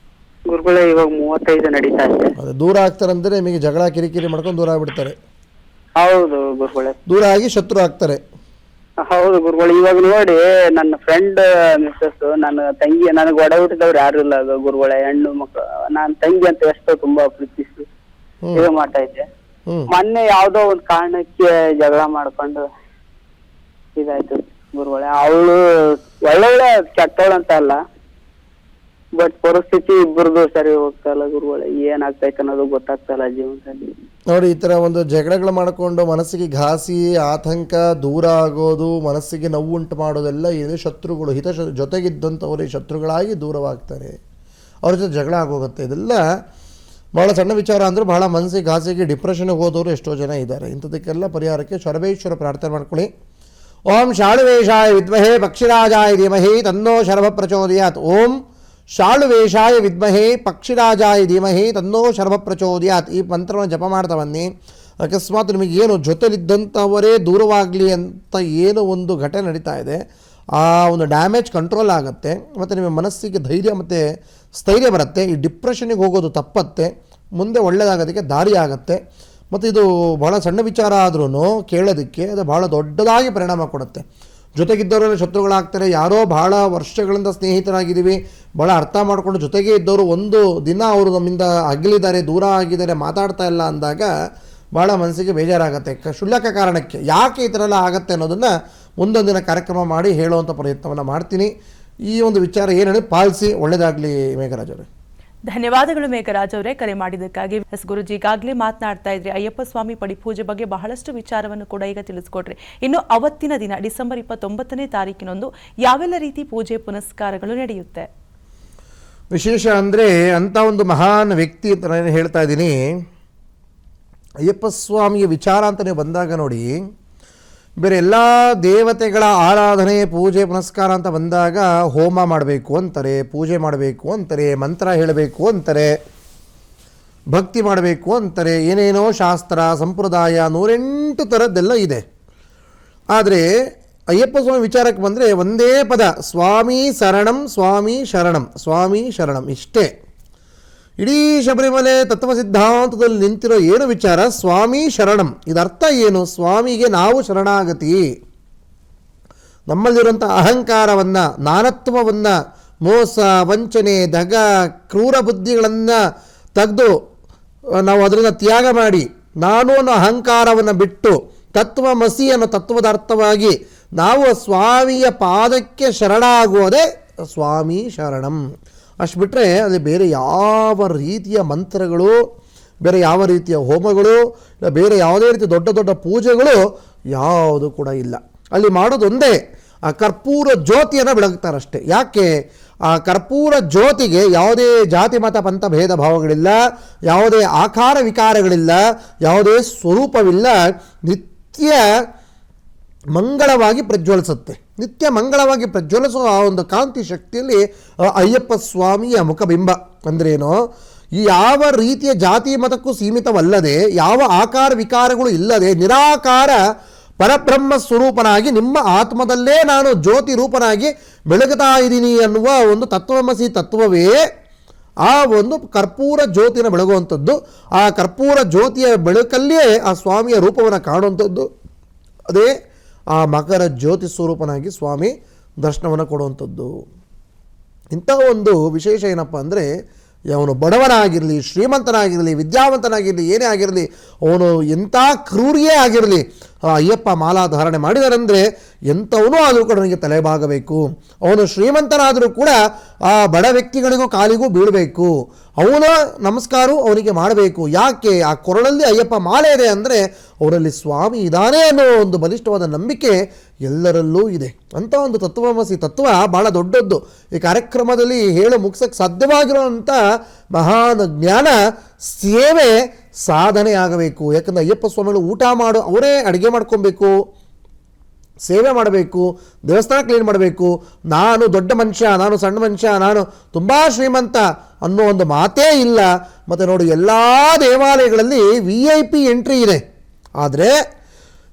ಗುರುಗಳೇ, ಇವಾಗ 35 ನಡೀತಾ ಇದೆ. ಅದೇ ದೂರ ಆಗ್ತಾರಂದ್ರೆ ನಿಮಗೆ ಜಗಳ ಕಿರಿಕಿರಿ ಮಾಡ್ಕೊಂಡು ದೂರ ಆಗ್ಬಿಡ್ತಾರೆ. ಹೌದು ಗುರುಗಳೇ. ದೂರ ಆಗಿ ಶತ್ರು ಆಗ್ತಾರೆ. ಹೌದು ಗುರುಗಳು. ಇವಾಗ ನೋಡಿ, ನನ್ನ ಫ್ರೆಂಡ್ ಮಿಸ್ಸಸ್, ನನ್ನ ತಂಗಿ, ನನಗೆ ಒಡ ಹುಟ್ಟಿದವ್ರು ಯಾರು ಇಲ್ಲ ಗುರುಗಳೇ, ಹೆಣ್ಣು ಮಕ್ಕಳು. ನಾನು ತಂಗಿ ಅಂತ ಎಷ್ಟೋ ತುಂಬಾ ಪ್ರೀತಿಸಿ ಇದು ಮಾಡ್ತಾ ಇದ್ದೆ. ಮೊನ್ನೆ ಯಾವ್ದೋ ಒಂದು ಕಾರಣಕ್ಕೆ ಜಗಳ ಮಾಡ್ಕೊಂಡು ಇದಾಯ್ತು ಗುರುಗಳೇ. ಅವಳು ಒಳ್ಳೊಳ್ಳೆ ಕೆಟ್ಟವಳು ಅಂತ ಅಲ್ಲ, ಬಟ್ ಪರಿಸ್ಥಿತಿ ಇಬ್ಬರದು ಸರಿ ಹೋಗ್ತಾ ಇಲ್ಲ ಗುರುಗಳೇ. ಏನಾಗ್ತೈತೆ ಅನ್ನೋದು ಗೊತ್ತಾಗ್ತಾ ಇಲ್ಲ ಜೀವನದಲ್ಲಿ. ನೋಡಿ, ಈ ಥರ ಒಂದು ಜಗಳಗಳು ಮಾಡಿಕೊಂಡು ಮನಸ್ಸಿಗೆ ಘಾಸಿ, ಆತಂಕ, ದೂರ ಆಗೋದು, ಮನಸ್ಸಿಗೆ ನೋವು ಉಂಟು ಮಾಡೋದೆಲ್ಲ ಇದೆ. ಶತ್ರುಗಳು ಜೊತೆಗಿದ್ದಂಥವರೇ ಶತ್ರುಗಳಾಗಿ ದೂರವಾಗ್ತಾರೆ. ಅವ್ರ ಜೊತೆ ಜಗಳ ಆಗೋಗುತ್ತೆ. ಇದೆಲ್ಲ ಭಾಳ ಸಣ್ಣ ವಿಚಾರ ಅಂದರೆ ಭಾಳ ಮನಸ್ಸಿಗೆ ಘಾಸಿಗೆ ಡಿಪ್ರೆಷನ್ಗೆ ಹೋದವರು ಎಷ್ಟೋ ಜನ ಇದ್ದಾರೆ. ಇಂಥದಕ್ಕೆಲ್ಲ ಪರಿಹಾರಕ್ಕೆ ಶರಬೇಶ್ವರ ಪ್ರಾರ್ಥನೆ ಮಾಡ್ಕೊಳ್ಳಿ. ಓಂ ಶಾಳುವೇಷಾಯ ವಿದ್ಮಹೇ ಪಕ್ಷಿರಾಜಾಯ ಧೀಮಹಿ ತನ್ನೋ ಶರಭ ಪ್ರಚೋದಯಾತ್. ಓಂ ಶಾಳುವೇಷಾಯ ವಿದ್ಮಹೇ ಪಕ್ಷಿರಾಜಾಯ ಧೀಮಹಿ ತನ್ನೋ ಶರಭ ಪ್ರಚೋದಯಾತ್. ಈ ಮಂತ್ರವನ್ನು ಜಪ ಮಾಡ್ತಾ ಬನ್ನಿ. ಅಕಸ್ಮಾತ್ ನಿಮಗೇನು ಜೊತೆಲಿದ್ದಂಥವರೇ ದೂರವಾಗಲಿ ಅಂತ ಏನು ಒಂದು ಘಟನೆ ನಡೀತಾ ಇದೆ, ಆ ಒಂದು ಡ್ಯಾಮೇಜ್ ಕಂಟ್ರೋಲ್ ಆಗುತ್ತೆ ಮತ್ತು ನಿಮ್ಮ ಮನಸ್ಸಿಗೆ ಧೈರ್ಯ ಮತ್ತು ಸ್ಥೈರ್ಯ ಬರುತ್ತೆ. ಈ ಡಿಪ್ರೆಷನಿಗೆ ಹೋಗೋದು ತಪ್ಪತ್ತೆ, ಮುಂದೆ ಒಳ್ಳೆಯದಾಗೋದಕ್ಕೆ ದಾರಿ ಆಗುತ್ತೆ. ಮತ್ತು ಇದು ಭಾಳ ಸಣ್ಣ ವಿಚಾರ ಆದ್ರೂ ಕೇಳೋದಕ್ಕೆ ಅದು ಭಾಳ ದೊಡ್ಡದಾಗಿ ಪರಿಣಾಮ ಕೊಡುತ್ತೆ. ಜೊತೆಗಿದ್ದವರೆಲ್ಲ ಶತ್ರುಗಳಾಗ್ತಾರೆ. ಯಾರೋ ಭಾಳ ವರ್ಷಗಳಿಂದ ಸ್ನೇಹಿತರಾಗಿದ್ದೀವಿ, ಭಾಳ ಅರ್ಥ ಮಾಡಿಕೊಂಡು ಜೊತೆಗೆ ಇದ್ದವರು ಒಂದು ದಿನ ಅವರು ನಮ್ಮಿಂದ ಅಗಲಿದ್ದಾರೆ, ದೂರ ಆಗಿದ್ದಾರೆ, ಮಾತಾಡ್ತಾ ಇಲ್ಲ ಅಂದಾಗ ಭಾಳ ಮನಸ್ಸಿಗೆ ಬೇಜಾರಾಗುತ್ತೆ. ಕ್ಷುಲ್ಲಕ ಕಾರಣಕ್ಕೆ ಯಾಕೆ ಈ ಥರ ಎಲ್ಲ ಆಗುತ್ತೆ ಅನ್ನೋದನ್ನು ಮುಂದೊಂದಿನ ಕಾರ್ಯಕ್ರಮ ಮಾಡಿ ಹೇಳುವಂಥ ಪ್ರಯತ್ನವನ್ನು ಮಾಡ್ತೀನಿ. ಈ ಒಂದು ವಿಚಾರ ಏನು ಹೇಳಿ ಪಾಲಿಸಿ. ಒಳ್ಳೆಯದಾಗಲಿ ಮೇಘರಾಜ್ ಅವರೇ. ಧನ್ಯವಾದಗಳು ಮೇಘರಾಜ್ ಅವರೇ ಕರೆ ಮಾಡಿದ್ದಕ್ಕಾಗಿ. ಎಸ್ ಗುರುಜಿ, ಈಗಾಗಲೇ ಮಾತನಾಡ್ತಾ ಇದ್ರಿ ಅಯ್ಯಪ್ಪ ಸ್ವಾಮಿ ಪಡಿಪೂಜೆ ಬಗ್ಗೆ ಬಹಳಷ್ಟು ವಿಚಾರವನ್ನು ಕೂಡ ಈಗ ತಿಳಿಸ್ಕೊಟ್ರಿ. ಇನ್ನು ಅವತ್ತಿನ ದಿನ ಡಿಸೆಂಬರ್ 29ನೇ ತಾರೀಕಿನಂದು ಯಾವೆಲ್ಲ ರೀತಿ ಪೂಜೆ ಪುನಸ್ಕಾರಗಳು ನಡೆಯುತ್ತೆ? ವಿಶೇಷ ಅಂದರೆ ಅಂಥ ಒಂದು ಮಹಾನ್ ವ್ಯಕ್ತಿ ಅಂತ ನಾನು ಹೇಳ್ತಾ ಇದ್ದೀನಿ. ಅಯ್ಯಪ್ಪ ಸ್ವಾಮಿಯ ವಿಚಾರ ಅಂತ ನೀವು ಬಂದಾಗ ನೋಡಿ, ಬೇರೆ ಎಲ್ಲ ದೇವತೆಗಳ ಆರಾಧನೆ ಪೂಜೆ ಪುನಸ್ಕಾರ ಅಂತ ಬಂದಾಗ ಹೋಮ ಮಾಡಬೇಕು ಅಂತಾರೆ, ಪೂಜೆ ಮಾಡಬೇಕು ಅಂತಾರೆ, ಮಂತ್ರ ಹೇಳಬೇಕು ಅಂತಾರೆ, ಭಕ್ತಿ ಮಾಡಬೇಕು ಅಂತಾರೆ, ಏನೇನೋ ಶಾಸ್ತ್ರ ಸಂಪ್ರದಾಯ 108 ಥರದ್ದೆಲ್ಲ ಇದೆ. ಆದರೆ ಅಯ್ಯಪ್ಪ ಸ್ವಾಮಿ ವಿಚಾರಕ್ಕೆ ಬಂದರೆ ಒಂದೇ ಪದ, ಸ್ವಾಮಿ ಶರಣಂ ಸ್ವಾಮಿ ಶರಣಂ ಸ್ವಾಮಿ ಶರಣಂ, ಇಷ್ಟೇ. ಇಡೀ ಶಬರಿಮಲೆ ತತ್ವ ಸಿದ್ಧಾಂತದಲ್ಲಿ ನಿಂತಿರೋ ಏನು ವಿಚಾರ, ಸ್ವಾಮಿ ಶರಣಂ. ಇದರ್ಥ ಏನು? ಸ್ವಾಮಿಗೆ ನಾವು ಶರಣಾಗತಿ. ನಮ್ಮಲ್ಲಿರುವಂಥ ಅಹಂಕಾರವನ್ನು, ನಾನತ್ವವನ್ನು, ಮೋಸ ವಂಚನೆ ದಗ ಕ್ರೂರ ಬುದ್ಧಿಗಳನ್ನು ತೆಗೆದು ನಾವು ಅದರಿಂದ ತ್ಯಾಗ ಮಾಡಿ ನಾನು ಅನ್ನೋ ಅಹಂಕಾರವನ್ನು ಬಿಟ್ಟು ತತ್ವಮಸಿ ಅನ್ನೋ ತತ್ವದ ಅರ್ಥವಾಗಿ ನಾವು ಸ್ವಾಮಿಯ ಪಾದಕ್ಕೆ ಶರಣಾಗುವುದೇ ಸ್ವಾಮಿ ಶರಣಂ. ಅಷ್ಟು ಬಿಟ್ಟರೆ ಅಲ್ಲಿ ಬೇರೆ ಯಾವ ರೀತಿಯ ಮಂತ್ರಗಳು, ಬೇರೆ ಯಾವ ರೀತಿಯ ಹೋಮಗಳು, ಇಲ್ಲ ಬೇರೆ ಯಾವುದೇ ರೀತಿಯ ದೊಡ್ಡ ದೊಡ್ಡ ಪೂಜೆಗಳು ಯಾವುದು ಕೂಡ ಇಲ್ಲ. ಅಲ್ಲಿ ಮಾಡೋದೊಂದೇ, ಆ ಕರ್ಪೂರ ಜ್ಯೋತಿಯನ್ನು ಬೆಳಗ್ತಾರಷ್ಟೇ. ಯಾಕೆ? ಆ ಕರ್ಪೂರ ಜ್ಯೋತಿಗೆ ಯಾವುದೇ ಜಾತಿ ಮತ ಪಂಥ ಭೇದ ಭಾವಗಳಿಲ್ಲ, ಯಾವುದೇ ಆಕಾರ ವಿಕಾರಗಳಿಲ್ಲ, ಯಾವುದೇ ಸ್ವರೂಪವಿಲ್ಲ. ನಿತ್ಯ ಮಂಗಳವಾಗಿ ಪ್ರಜ್ವಲಿಸುತ್ತೆ. ನಿತ್ಯ ಮಂಗಳವಾಗಿ ಪ್ರಜ್ವಲಿಸುವ ಆ ಒಂದು ಕಾಂತಿ ಶಕ್ತಿಯಲ್ಲಿ ಅಯ್ಯಪ್ಪ ಸ್ವಾಮಿಯ ಮುಖಬಿಂಬ. ಅಂದ್ರೇನು? ಈ ಯಾವ ರೀತಿಯ ಜಾತಿ ಮತಕ್ಕೂ ಸೀಮಿತವಲ್ಲದೆ, ಯಾವ ಆಕಾರ ವಿಕಾರಗಳು ಇಲ್ಲದೆ, ನಿರಾಕಾರ ಪರಬ್ರಹ್ಮ ಸ್ವರೂಪನಾಗಿ ನಿಮ್ಮ ಆತ್ಮದಲ್ಲೇ ನಾನು ಜ್ಯೋತಿ ರೂಪನಾಗಿ ಬೆಳಗುತ್ತಾ ಇದ್ದೀನಿ ಅನ್ನುವ ಒಂದು ತತ್ವಮಸಿ ತತ್ವವೇ ಆ ಒಂದು ಕರ್ಪೂರ ಜ್ಯೋತಿನ ಬೆಳಗುವಂಥದ್ದು. ಆ ಕರ್ಪೂರ ಜ್ಯೋತಿಯ ಬೆಳಕಲ್ಲಿಯೇ ಆ ಸ್ವಾಮಿಯ ರೂಪವನ್ನು ಕಾಣುವಂಥದ್ದು. ಅದೇ ಆ ಮಕರ ಜ್ಯೋತಿ ಸ್ವರೂಪನಾಗಿ ಸ್ವಾಮಿ ದರ್ಶನವನ್ನು ಕೊಡುವಂಥದ್ದು. ಇಂಥ ಒಂದು ವಿಶೇಷ ಏನಪ್ಪ ಅಂದರೆ, ಅವನು ಬಡವನಾಗಿರಲಿ, ಶ್ರೀಮಂತನಾಗಿರಲಿ, ವಿದ್ಯಾವಂತನಾಗಿರಲಿ, ಏನೇ ಆಗಿರಲಿ, ಅವನು ಎಂಥ ಕ್ರೂರಿಯೇ ಆಗಿರಲಿ, ಅಯ್ಯಪ್ಪ ಮಾಲಾ ಧಾರಣೆ ಮಾಡಿದಾರಂದರೆ ಎಂಥವನು ಆದರೂ ಕೂಡ ನನಗೆ ತಲೆಬಾಗಬೇಕು. ಅವನು ಶ್ರೀಮಂತನಾದರೂ ಕೂಡ ಆ ಬಡ ವ್ಯಕ್ತಿಗಳಿಗೂ ಕಾಲಿಗೂ ಬೀಳಬೇಕು, ಅವನ ನಮಸ್ಕಾರವು ಅವನಿಗೆ ಮಾಡಬೇಕು. ಯಾಕೆ? ಆ ಕೊರಳಲ್ಲಿ ಅಯ್ಯಪ್ಪ ಮಾಲೆ ಇದೆ ಅಂದರೆ ಅವರಲ್ಲಿ ಸ್ವಾಮಿ ಇದ್ದಾನೆ ಅನ್ನೋ ಒಂದು ಬಲಿಷ್ಠವಾದ ನಂಬಿಕೆ ಎಲ್ಲರಲ್ಲೂ ಇದೆ. ಅಂಥ ಒಂದು ತತ್ವಮಸಿ ತತ್ವ ಭಾಳ ದೊಡ್ಡದ್ದು. ಈ ಕಾರ್ಯಕ್ರಮದಲ್ಲಿ ಹೇಳು ಮುಗಿಸೋಕ್ಕೆ ಸಾಧ್ಯವಾಗಿರುವಂಥ ಮಹಾನ್ ಜ್ಞಾನ ಸೇವೆ ಸಾಧನೆ ಆಗಬೇಕು. ಯಾಕಂದರೆ ಅಯ್ಯಪ್ಪ ಸ್ವಾಮಿಗಳು ಊಟ ಮಾಡು, ಅವರೇ ಅಡುಗೆ ಮಾಡ್ಕೊಬೇಕು, ಸೇವೆ ಮಾಡಬೇಕು, ದೇವಸ್ಥಾನ ಕ್ಲೀನ್ ಮಾಡಬೇಕು. ನಾನು ದೊಡ್ಡ ಮನುಷ್ಯ, ನಾನು ಸಣ್ಣ ಮನುಷ್ಯ, ನಾನು ತುಂಬ ಶ್ರೀಮಂತ ಅನ್ನೋ ಒಂದು ಮಾತೇ ಇಲ್ಲ. ಮತ್ತು ನೋಡಿ, ಎಲ್ಲ ದೇವಾಲಯಗಳಲ್ಲಿ VIP ಎಂಟ್ರಿ ಇದೆ. ಆದರೆ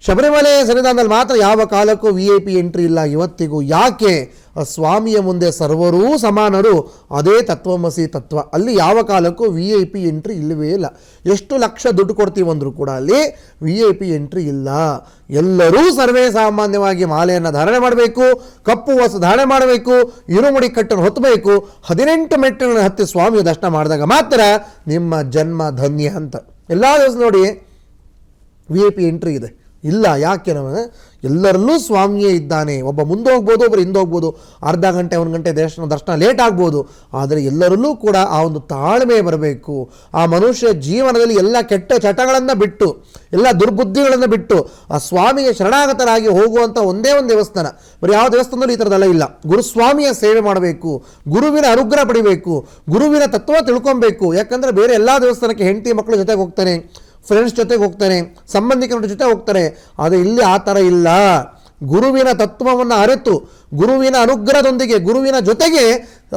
ಶಬರಿಮಲೆ ಸನ್ನಿಧಾನದಲ್ಲಿ ಮಾತ್ರ ಯಾವ ಕಾಲಕ್ಕೂ VIP ಎಂಟ್ರಿ ಇಲ್ಲ ಇವತ್ತಿಗೂ. ಯಾಕೆ? ಸ್ವಾಮಿಯ ಮುಂದೆ ಸರ್ವರೂ ಸಮಾನರು. ಅದೇ ತತ್ವಮಸಿ ತತ್ವ. ಅಲ್ಲಿ ಯಾವ ಕಾಲಕ್ಕೂ VIP ಎಂಟ್ರಿ ಇಲ್ಲವೇ ಇಲ್ಲ. ಎಷ್ಟು ಲಕ್ಷ ದುಡ್ಡು ಕೊಡ್ತೀವಂದ್ರೂ ಕೂಡ ಅಲ್ಲಿ VIP ಎಂಟ್ರಿ ಇಲ್ಲ. ಎಲ್ಲರೂ ಸರ್ವೇ ಸಾಮಾನ್ಯವಾಗಿ ಮಾಲೆಯನ್ನು ಧಾರಣೆ ಮಾಡಬೇಕು, ಕಪ್ಪು ವಸ್ತ್ರ ಧಾರಣೆ ಮಾಡಬೇಕು, ಇರುಮುಡಿ ಕಟ್ಟನ್ನು ಹೊತ್ತಬೇಕು. 18 ಮೆಟ್ಟಲನ್ನು ಹತ್ತಿ ಸ್ವಾಮಿಯ ದರ್ಶನ ಮಾಡಿದಾಗ ಮಾತ್ರ ನಿಮ್ಮ ಜನ್ಮ ಧನ್ಯ ಅಂತ. ಎಲ್ಲ ದಿವಸ ನೋಡಿ VIP ಎಂಟ್ರಿ ಇದೆ. ಇಲ್ಲ. ಯಾಕೆ ನಮಗೆ ಎಲ್ಲರಲ್ಲೂ ಸ್ವಾಮಿಯೇ ಇದ್ದಾನೆ. ಒಬ್ಬ ಮುಂದೆ ಹೋಗ್ಬೋದು, ಒಬ್ಬರು ಹಿಂದೆ ಹೋಗ್ಬೋದು, ಅರ್ಧ ಗಂಟೆ 1 ಗಂಟೆ ದರ್ಶನ ಲೇಟ್ ಆಗ್ಬೋದು. ಆದರೆ ಎಲ್ಲರಲ್ಲೂ ಕೂಡ ಆ ಒಂದು ತಾಳ್ಮೆ ಬರಬೇಕು. ಆ ಮನುಷ್ಯ ಜೀವನದಲ್ಲಿ ಎಲ್ಲ ಕೆಟ್ಟ ಚಟಗಳನ್ನು ಬಿಟ್ಟು, ಎಲ್ಲ ದುರ್ಬುದ್ಧಿಗಳನ್ನು ಬಿಟ್ಟು ಆ ಸ್ವಾಮಿಗೆ ಶರಣಾಗತರಾಗಿ ಹೋಗುವಂಥ ಒಂದೇ ಒಂದು ದೇವಸ್ಥಾನ. ಬರೀ ಯಾವ ದೇವಸ್ಥಾನದಲ್ಲೂ ಈ ಥರದ್ದೆಲ್ಲ ಇಲ್ಲ. ಗುರುಸ್ವಾಮಿಯ ಸೇವೆ ಮಾಡಬೇಕು, ಗುರುವಿನ ಅನುಗ್ರಹ ಪಡಿಬೇಕು, ಗುರುವಿನ ತತ್ವ ತಿಳ್ಕೊಬೇಕು. ಯಾಕಂದರೆ ಬೇರೆ ಎಲ್ಲ ದೇವಸ್ಥಾನಕ್ಕೆ ಹೆಂಡತಿ ಮಕ್ಕಳ ಜೊತೆಗೆ ಹೋಗ್ತಾನೆ, ಫ್ರೆಂಡ್ಸ್ ಜೊತೆಗೆ ಹೋಗ್ತಾನೆ, ಸಂಬಂಧಿಕರ ಜೊತೆ ಹೋಗ್ತಾರೆ. ಆದರೆ ಇಲ್ಲಿ ಆ ಥರ ಇಲ್ಲ. ಗುರುವಿನ ತತ್ವವನ್ನು ಅರಿತು, ಗುರುವಿನ ಅನುಗ್ರಹದೊಂದಿಗೆ, ಗುರುವಿನ ಜೊತೆಗೆ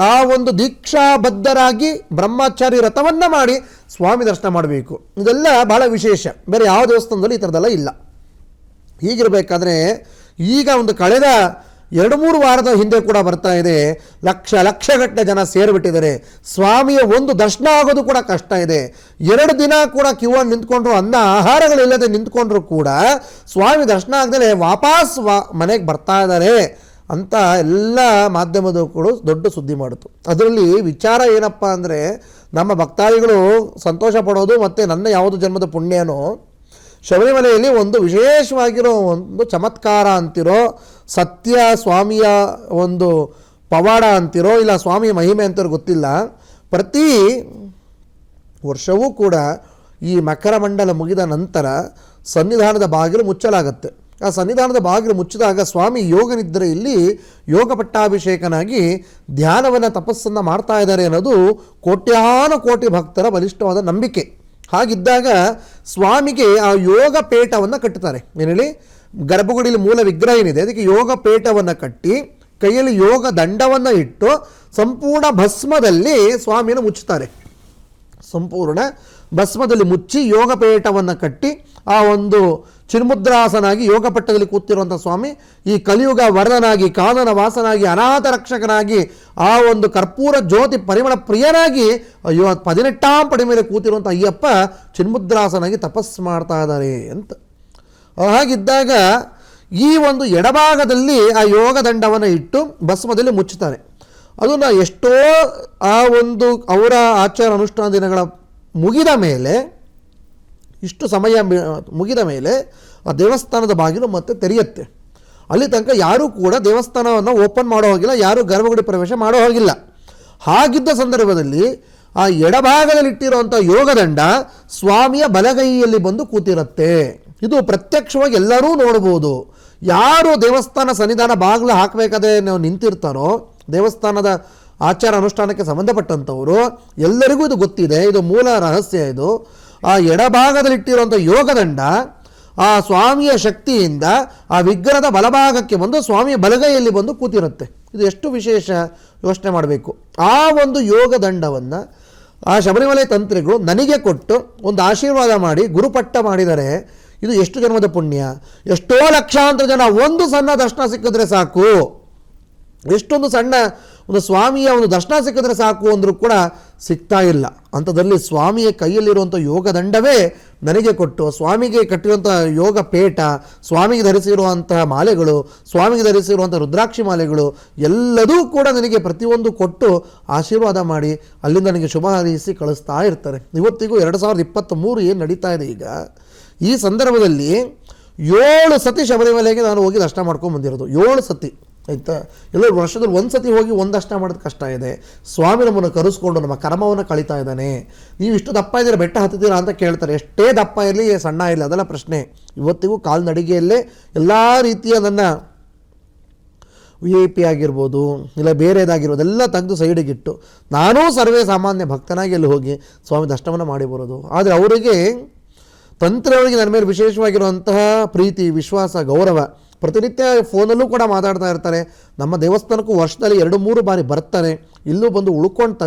ಆ ಒಂದು ದೀಕ್ಷಾಬದ್ಧರಾಗಿ ಬ್ರಹ್ಮಚಾರಿ ವ್ರತವನ್ನು ಮಾಡಿ ಸ್ವಾಮಿ ದರ್ಶನ ಮಾಡಬೇಕು. ಇದೆಲ್ಲ ಬಹಳ ವಿಶೇಷ. ಬೇರೆ ಯಾವ ದೇವಸ್ಥಾನದಲ್ಲಿ ಈ ಥರದ್ದೆಲ್ಲ ಇಲ್ಲ. ಹೀಗಿರಬೇಕಾದ್ರೆ ಈಗ ಒಂದು ಕಳೆದ 2-3 ವಾರದ ಹಿಂದೆ ಕೂಡ ಬರ್ತಾ ಇದೆ, ಲಕ್ಷಗಟ್ಟಲೆ ಜನ ಸೇರಿಬಿಟ್ಟಿದ್ದಾರೆ. ಸ್ವಾಮಿಯ ಒಂದು ದರ್ಶನ ಆಗೋದು ಕೂಡ ಕಷ್ಟ ಇದೆ. 2 ದಿನ ಕೂಡ ಕ್ಯೂ ಆಗಿ ನಿಂತ್ಕೊಂಡ್ರು, ಅನ್ನ ಆಹಾರಗಳಿಲ್ಲದೆ ನಿಂತ್ಕೊಂಡ್ರು ಕೂಡ ಸ್ವಾಮಿ ದರ್ಶನ ಆಗದೆ ವಾಪಸ್ ಮನೆಗೆ ಬರ್ತಾ ಇದ್ದಾರೆ ಅಂತ ಎಲ್ಲ ಮಾಧ್ಯಮದವರು ಕೂಡ ದೊಡ್ಡ ಸುದ್ದಿ ಮಾಡಿತು. ಅದರಲ್ಲಿ ವಿಚಾರ ಏನಪ್ಪ ಅಂದರೆ, ನಮ್ಮ ಭಕ್ತಾದಿಗಳು ಸಂತೋಷ ಪಡೋದು ಮತ್ತು ನನ್ನ ಯಾವುದು ಜನ್ಮದ ಪುಣ್ಯನೋ, ಶಬರಿಮಲೆಯಲ್ಲಿ ಒಂದು ವಿಶೇಷವಾಗಿರೋ ಒಂದು ಚಮತ್ಕಾರ ಅಂತಿರೋ, ಸತ್ಯ ಸ್ವಾಮಿಯ ಒಂದು ಪವಾಡ ಅಂತಿರೋ, ಇಲ್ಲ ಸ್ವಾಮಿಯ ಮಹಿಮೆ ಅಂತಿರೋ ಗೊತ್ತಿಲ್ಲ. ಪ್ರತಿ ವರ್ಷವೂ ಕೂಡ ಈ ಮಕರ ಮಂಡಲ ಮುಗಿದ ನಂತರ ಸನ್ನಿಧಾನದ ಬಾಗಿಲು ಮುಚ್ಚಲಾಗತ್ತೆ. ಆ ಸನ್ನಿಧಾನದ ಬಾಗಿಲು ಮುಚ್ಚಿದಾಗ ಸ್ವಾಮಿ ಯೋಗ ನಿದ್ರೆಯಲ್ಲಿ ಯೋಗ ಪಟ್ಟಾಭಿಷೇಕನಾಗಿ ಧ್ಯಾನವನ್ನು ತಪಸ್ಸನ್ನು ಮಾಡ್ತಾ ಇದ್ದಾರೆ ಅನ್ನೋದು ಕೋಟ್ಯಾನು ಕೋಟಿ ಭಕ್ತರ ಬಲಿಷ್ಠವಾದ ನಂಬಿಕೆ. ಹಾಗಿದ್ದಾಗ ಸ್ವಾಮಿಗೆ ಆ ಯೋಗ ಪೇಟವನ್ನು ಕಟ್ಟುತ್ತಾರೆ. ಏನು ಹೇಳಿ, ಗರ್ಭಗುಡಿಯಲ್ಲಿ ಮೂಲ ವಿಗ್ರಹ ಏನಿದೆ ಅದಕ್ಕೆ ಯೋಗ ಪೇಟವನ್ನು ಕಟ್ಟಿ, ಕೈಯಲ್ಲಿ ಯೋಗ ದಂಡವನ್ನು ಇಟ್ಟು ಸಂಪೂರ್ಣ ಭಸ್ಮದಲ್ಲಿ ಸ್ವಾಮಿಯನ್ನು ಮುಚ್ಚುತ್ತಾರೆ. ಸಂಪೂರ್ಣ ಭಸ್ಮದಲ್ಲಿ ಮುಚ್ಚಿ ಯೋಗ ಪೇಟವನ್ನು ಕಟ್ಟಿ ಆ ಒಂದು ಚಿನ್ಮುದ್ರಾಸನಾಗಿ ಯೋಗ ಪಟ್ಟದಲ್ಲಿ ಕೂತಿರುವಂಥ ಸ್ವಾಮಿ ಈ ಕಲಿಯುಗ ವರದನಾಗಿ, ಕಾನನ ವಾಸನಾಗಿ, ಅನಾಥ ರಕ್ಷಕನಾಗಿ, ಆ ಒಂದು ಕರ್ಪೂರ ಜ್ಯೋತಿ ಪರಿಮಳ ಪ್ರಿಯನಾಗಿ 18ಆಂ ಪಡಿ ಮೇಲೆ ಕೂತಿರುವಂಥ ಅಯ್ಯಪ್ಪ ಚಿನ್ಮುದ್ರಾಸನಾಗಿ ತಪಸ್ಸು ಮಾಡ್ತಾ ಇದ್ದಾರೆ ಅಂತ. ಹಾಗಿದ್ದಾಗ ಈ ಒಂದು ಎಡಭಾಗದಲ್ಲಿ ಆ ಯೋಗ ದಂಡವನ್ನು ಇಟ್ಟು ಭಸ್ಮದಲ್ಲಿ ಮುಚ್ಚುತ್ತಾರೆ. ಅದನ್ನು ಎಷ್ಟೋ ಆ ಒಂದು ಅವರ ಆಚಾರ ಅನುಷ್ಠಾನ ದಿನಗಳ ಮುಗಿದ ಮೇಲೆ, ಇಷ್ಟು ಸಮಯ ಮುಗಿದ ಮೇಲೆ ಆ ದೇವಸ್ಥಾನದ ಬಾಗಿಲು ಮತ್ತೆ ತೆರೆಯುತ್ತೆ. ಅಲ್ಲಿ ತನಕ ಯಾರೂ ಕೂಡ ದೇವಸ್ಥಾನವನ್ನು ಓಪನ್ ಮಾಡೋ ಹೋಗಿಲ್ಲ, ಯಾರೂ ಗರ್ಭಗುಡಿ ಪ್ರವೇಶ ಮಾಡೋ ಹೋಗಿಲ್ಲ. ಹಾಗಿದ್ದ ಸಂದರ್ಭದಲ್ಲಿ ಆ ಎಡಭಾಗದಲ್ಲಿಟ್ಟಿರುವಂಥ ಯೋಗದಂಡ ಸ್ವಾಮಿಯ ಬಲಗೈಯಲ್ಲಿ ಬಂದು ಕೂತಿರುತ್ತೆ. ಇದು ಪ್ರತ್ಯಕ್ಷವಾಗಿ ಎಲ್ಲರೂ ನೋಡ್ಬೋದು. ಯಾರು ದೇವಸ್ಥಾನ ಸನ್ನಿಧಾನ ಬಾಗಿಲು ಹಾಕಬೇಕಾದ್ರೆ ನಾವು ನಿಂತಿರ್ತಾರೋ, ದೇವಸ್ಥಾನದ ಆಚಾರ ಅನುಷ್ಠಾನಕ್ಕೆ ಸಂಬಂಧಪಟ್ಟಂಥವರು ಎಲ್ಲರಿಗೂ ಇದು ಗೊತ್ತಿದೆ. ಇದು ಮೂಲ ರಹಸ್ಯ. ಇದು ಆ ಎಡಭಾಗದಲ್ಲಿಟ್ಟಿರುವಂಥ ಯೋಗದಂಡ ಆ ಸ್ವಾಮಿಯ ಶಕ್ತಿಯಿಂದ ಆ ವಿಗ್ರಹದ ಬಲಭಾಗಕ್ಕೆ ಬಂದು ಸ್ವಾಮಿಯ ಬಲಗೈಯಲ್ಲಿ ಬಂದು ಕೂತಿರುತ್ತೆ. ಇದು ಎಷ್ಟು ವಿಶೇಷ ಯೋಚನೆ ಮಾಡಬೇಕು. ಆ ಒಂದು ಯೋಗದಂಡವನ್ನು ಆ ಶಬರಿಮಲೆ ತಂತ್ರಿಗಳು ನನಗೆ ಕೊಟ್ಟು ಒಂದು ಆಶೀರ್ವಾದ ಮಾಡಿ ಗುರುಪಟ್ಟ ಮಾಡಿದರೆ ಇದು ಎಷ್ಟು ಜನ್ಮದ ಪುಣ್ಯ. ಎಷ್ಟೋ ಲಕ್ಷಾಂತರ ಜನ ಒಂದು ಸಣ್ಣ ದರ್ಶನ ಸಿಕ್ಕಿದ್ರೆ ಸಾಕು, ಎಷ್ಟೊಂದು ಸಣ್ಣ ಒಂದು ಸ್ವಾಮಿಯ ಒಂದು ದರ್ಶನ ಸಿಕ್ಕಿದ್ರೆ ಸಾಕು ಅಂದರೂ ಕೂಡ ಸಿಗ್ತಾ ಇಲ್ಲ. ಅಂಥದ್ರಲ್ಲಿ ಸ್ವಾಮಿಯ ಕೈಯಲ್ಲಿರುವಂಥ ಯೋಗದಂಡವೇ ನನಗೆ ಕೊಟ್ಟು, ಸ್ವಾಮಿಗೆ ಕಟ್ಟಿರುವಂಥ ಯೋಗ ಪೇಟ, ಸ್ವಾಮಿಗೆ ಧರಿಸಿರುವಂತಹ ಮಾಲೆಗಳು, ಸ್ವಾಮಿಗೆ ಧರಿಸಿರುವಂಥ ರುದ್ರಾಕ್ಷಿ ಮಾಲೆಗಳು ಎಲ್ಲದೂ ಕೂಡ ನನಗೆ ಪ್ರತಿಯೊಂದು ಕೊಟ್ಟು ಆಶೀರ್ವಾದ ಮಾಡಿ ಅಲ್ಲಿಂದ ನನಗೆ ಶುಭ ಹಾರೈಸಿ ಕಳಿಸ್ತಾ ಇರ್ತಾರೆ. ಇವತ್ತಿಗೂ 2023 ಏನು ನಡೀತಾ ಇದೆ ಈಗ, ಈ ಸಂದರ್ಭದಲ್ಲಿ 7 ಸತಿ ಶಬರಿಮಲೆಗೆ ನಾನು ಹೋಗಿ ದರ್ಶನ ಮಾಡ್ಕೊಂಡು ಬಂದಿರೋದು. 7 ಸತಿ ಆಯಿತಾ. ಎಲ್ಲರೂ ವರ್ಷದಲ್ಲಿ 1 ಸತಿ ಹೋಗಿ ಒಂದು ದರ್ಶನ ಮಾಡೋದು ಕಷ್ಟ ಇದೆ. ಸ್ವಾಮಿ ನಮ್ಮನ್ನು ಕರೆಸ್ಕೊಂಡು ನಮ್ಮ ಕರ್ಮವನ್ನು ಕಳೀತಾ ಇದ್ದಾನೆ. ನೀವು ಇಷ್ಟು ದಪ್ಪ ಇದ್ದೀರಾ, ಬೆಟ್ಟ ಹತ್ತಿದ್ದೀರಾ ಅಂತ ಕೇಳ್ತಾರೆ. ಎಷ್ಟೇ ದಪ್ಪ ಇರಲಿ ಸಣ್ಣ ಇರಲಿ ಅದೆಲ್ಲ ಪ್ರಶ್ನೆ. ಇವತ್ತಿಗೂ ಕಾಲ್ನಡಿಗೆಯಲ್ಲೇ ಎಲ್ಲ ರೀತಿಯ ನನ್ನ VIP ಆಗಿರ್ಬೋದು, ಇಲ್ಲ ಬೇರೆದಾಗಿರ್ಬೋದು ಎಲ್ಲ ತೆಗೆದು ಸೈಡಿಗಿಟ್ಟು ನಾನೂ ಸರ್ವೇ ಸಾಮಾನ್ಯ ಭಕ್ತನಾಗಿ ಅಲ್ಲಿ ಹೋಗಿ ಸ್ವಾಮಿ ದರ್ಶನವನ್ನು ಮಾಡಿ ಬರೋದು. ಆದರೆ ಅವರಿಗೆ ತಂತ್ರವರಿಗೆ ನನ್ನ ಮೇಲೆ ವಿಶೇಷವಾಗಿರುವಂತಹ ಪ್ರೀತಿ, ವಿಶ್ವಾಸ, ಗೌರವ. ಪ್ರತಿನಿತ್ಯ ಫೋನಲ್ಲೂ ಕೂಡ ಮಾತಾಡ್ತಾ ಇರ್ತಾರೆ. ನಮ್ಮ ದೇವಸ್ಥಾನಕ್ಕೂ ವರ್ಷದಲ್ಲಿ 2-3 ಬಾರಿ ಬರ್ತಾರೆ, ಇಲ್ಲೂ ಬಂದು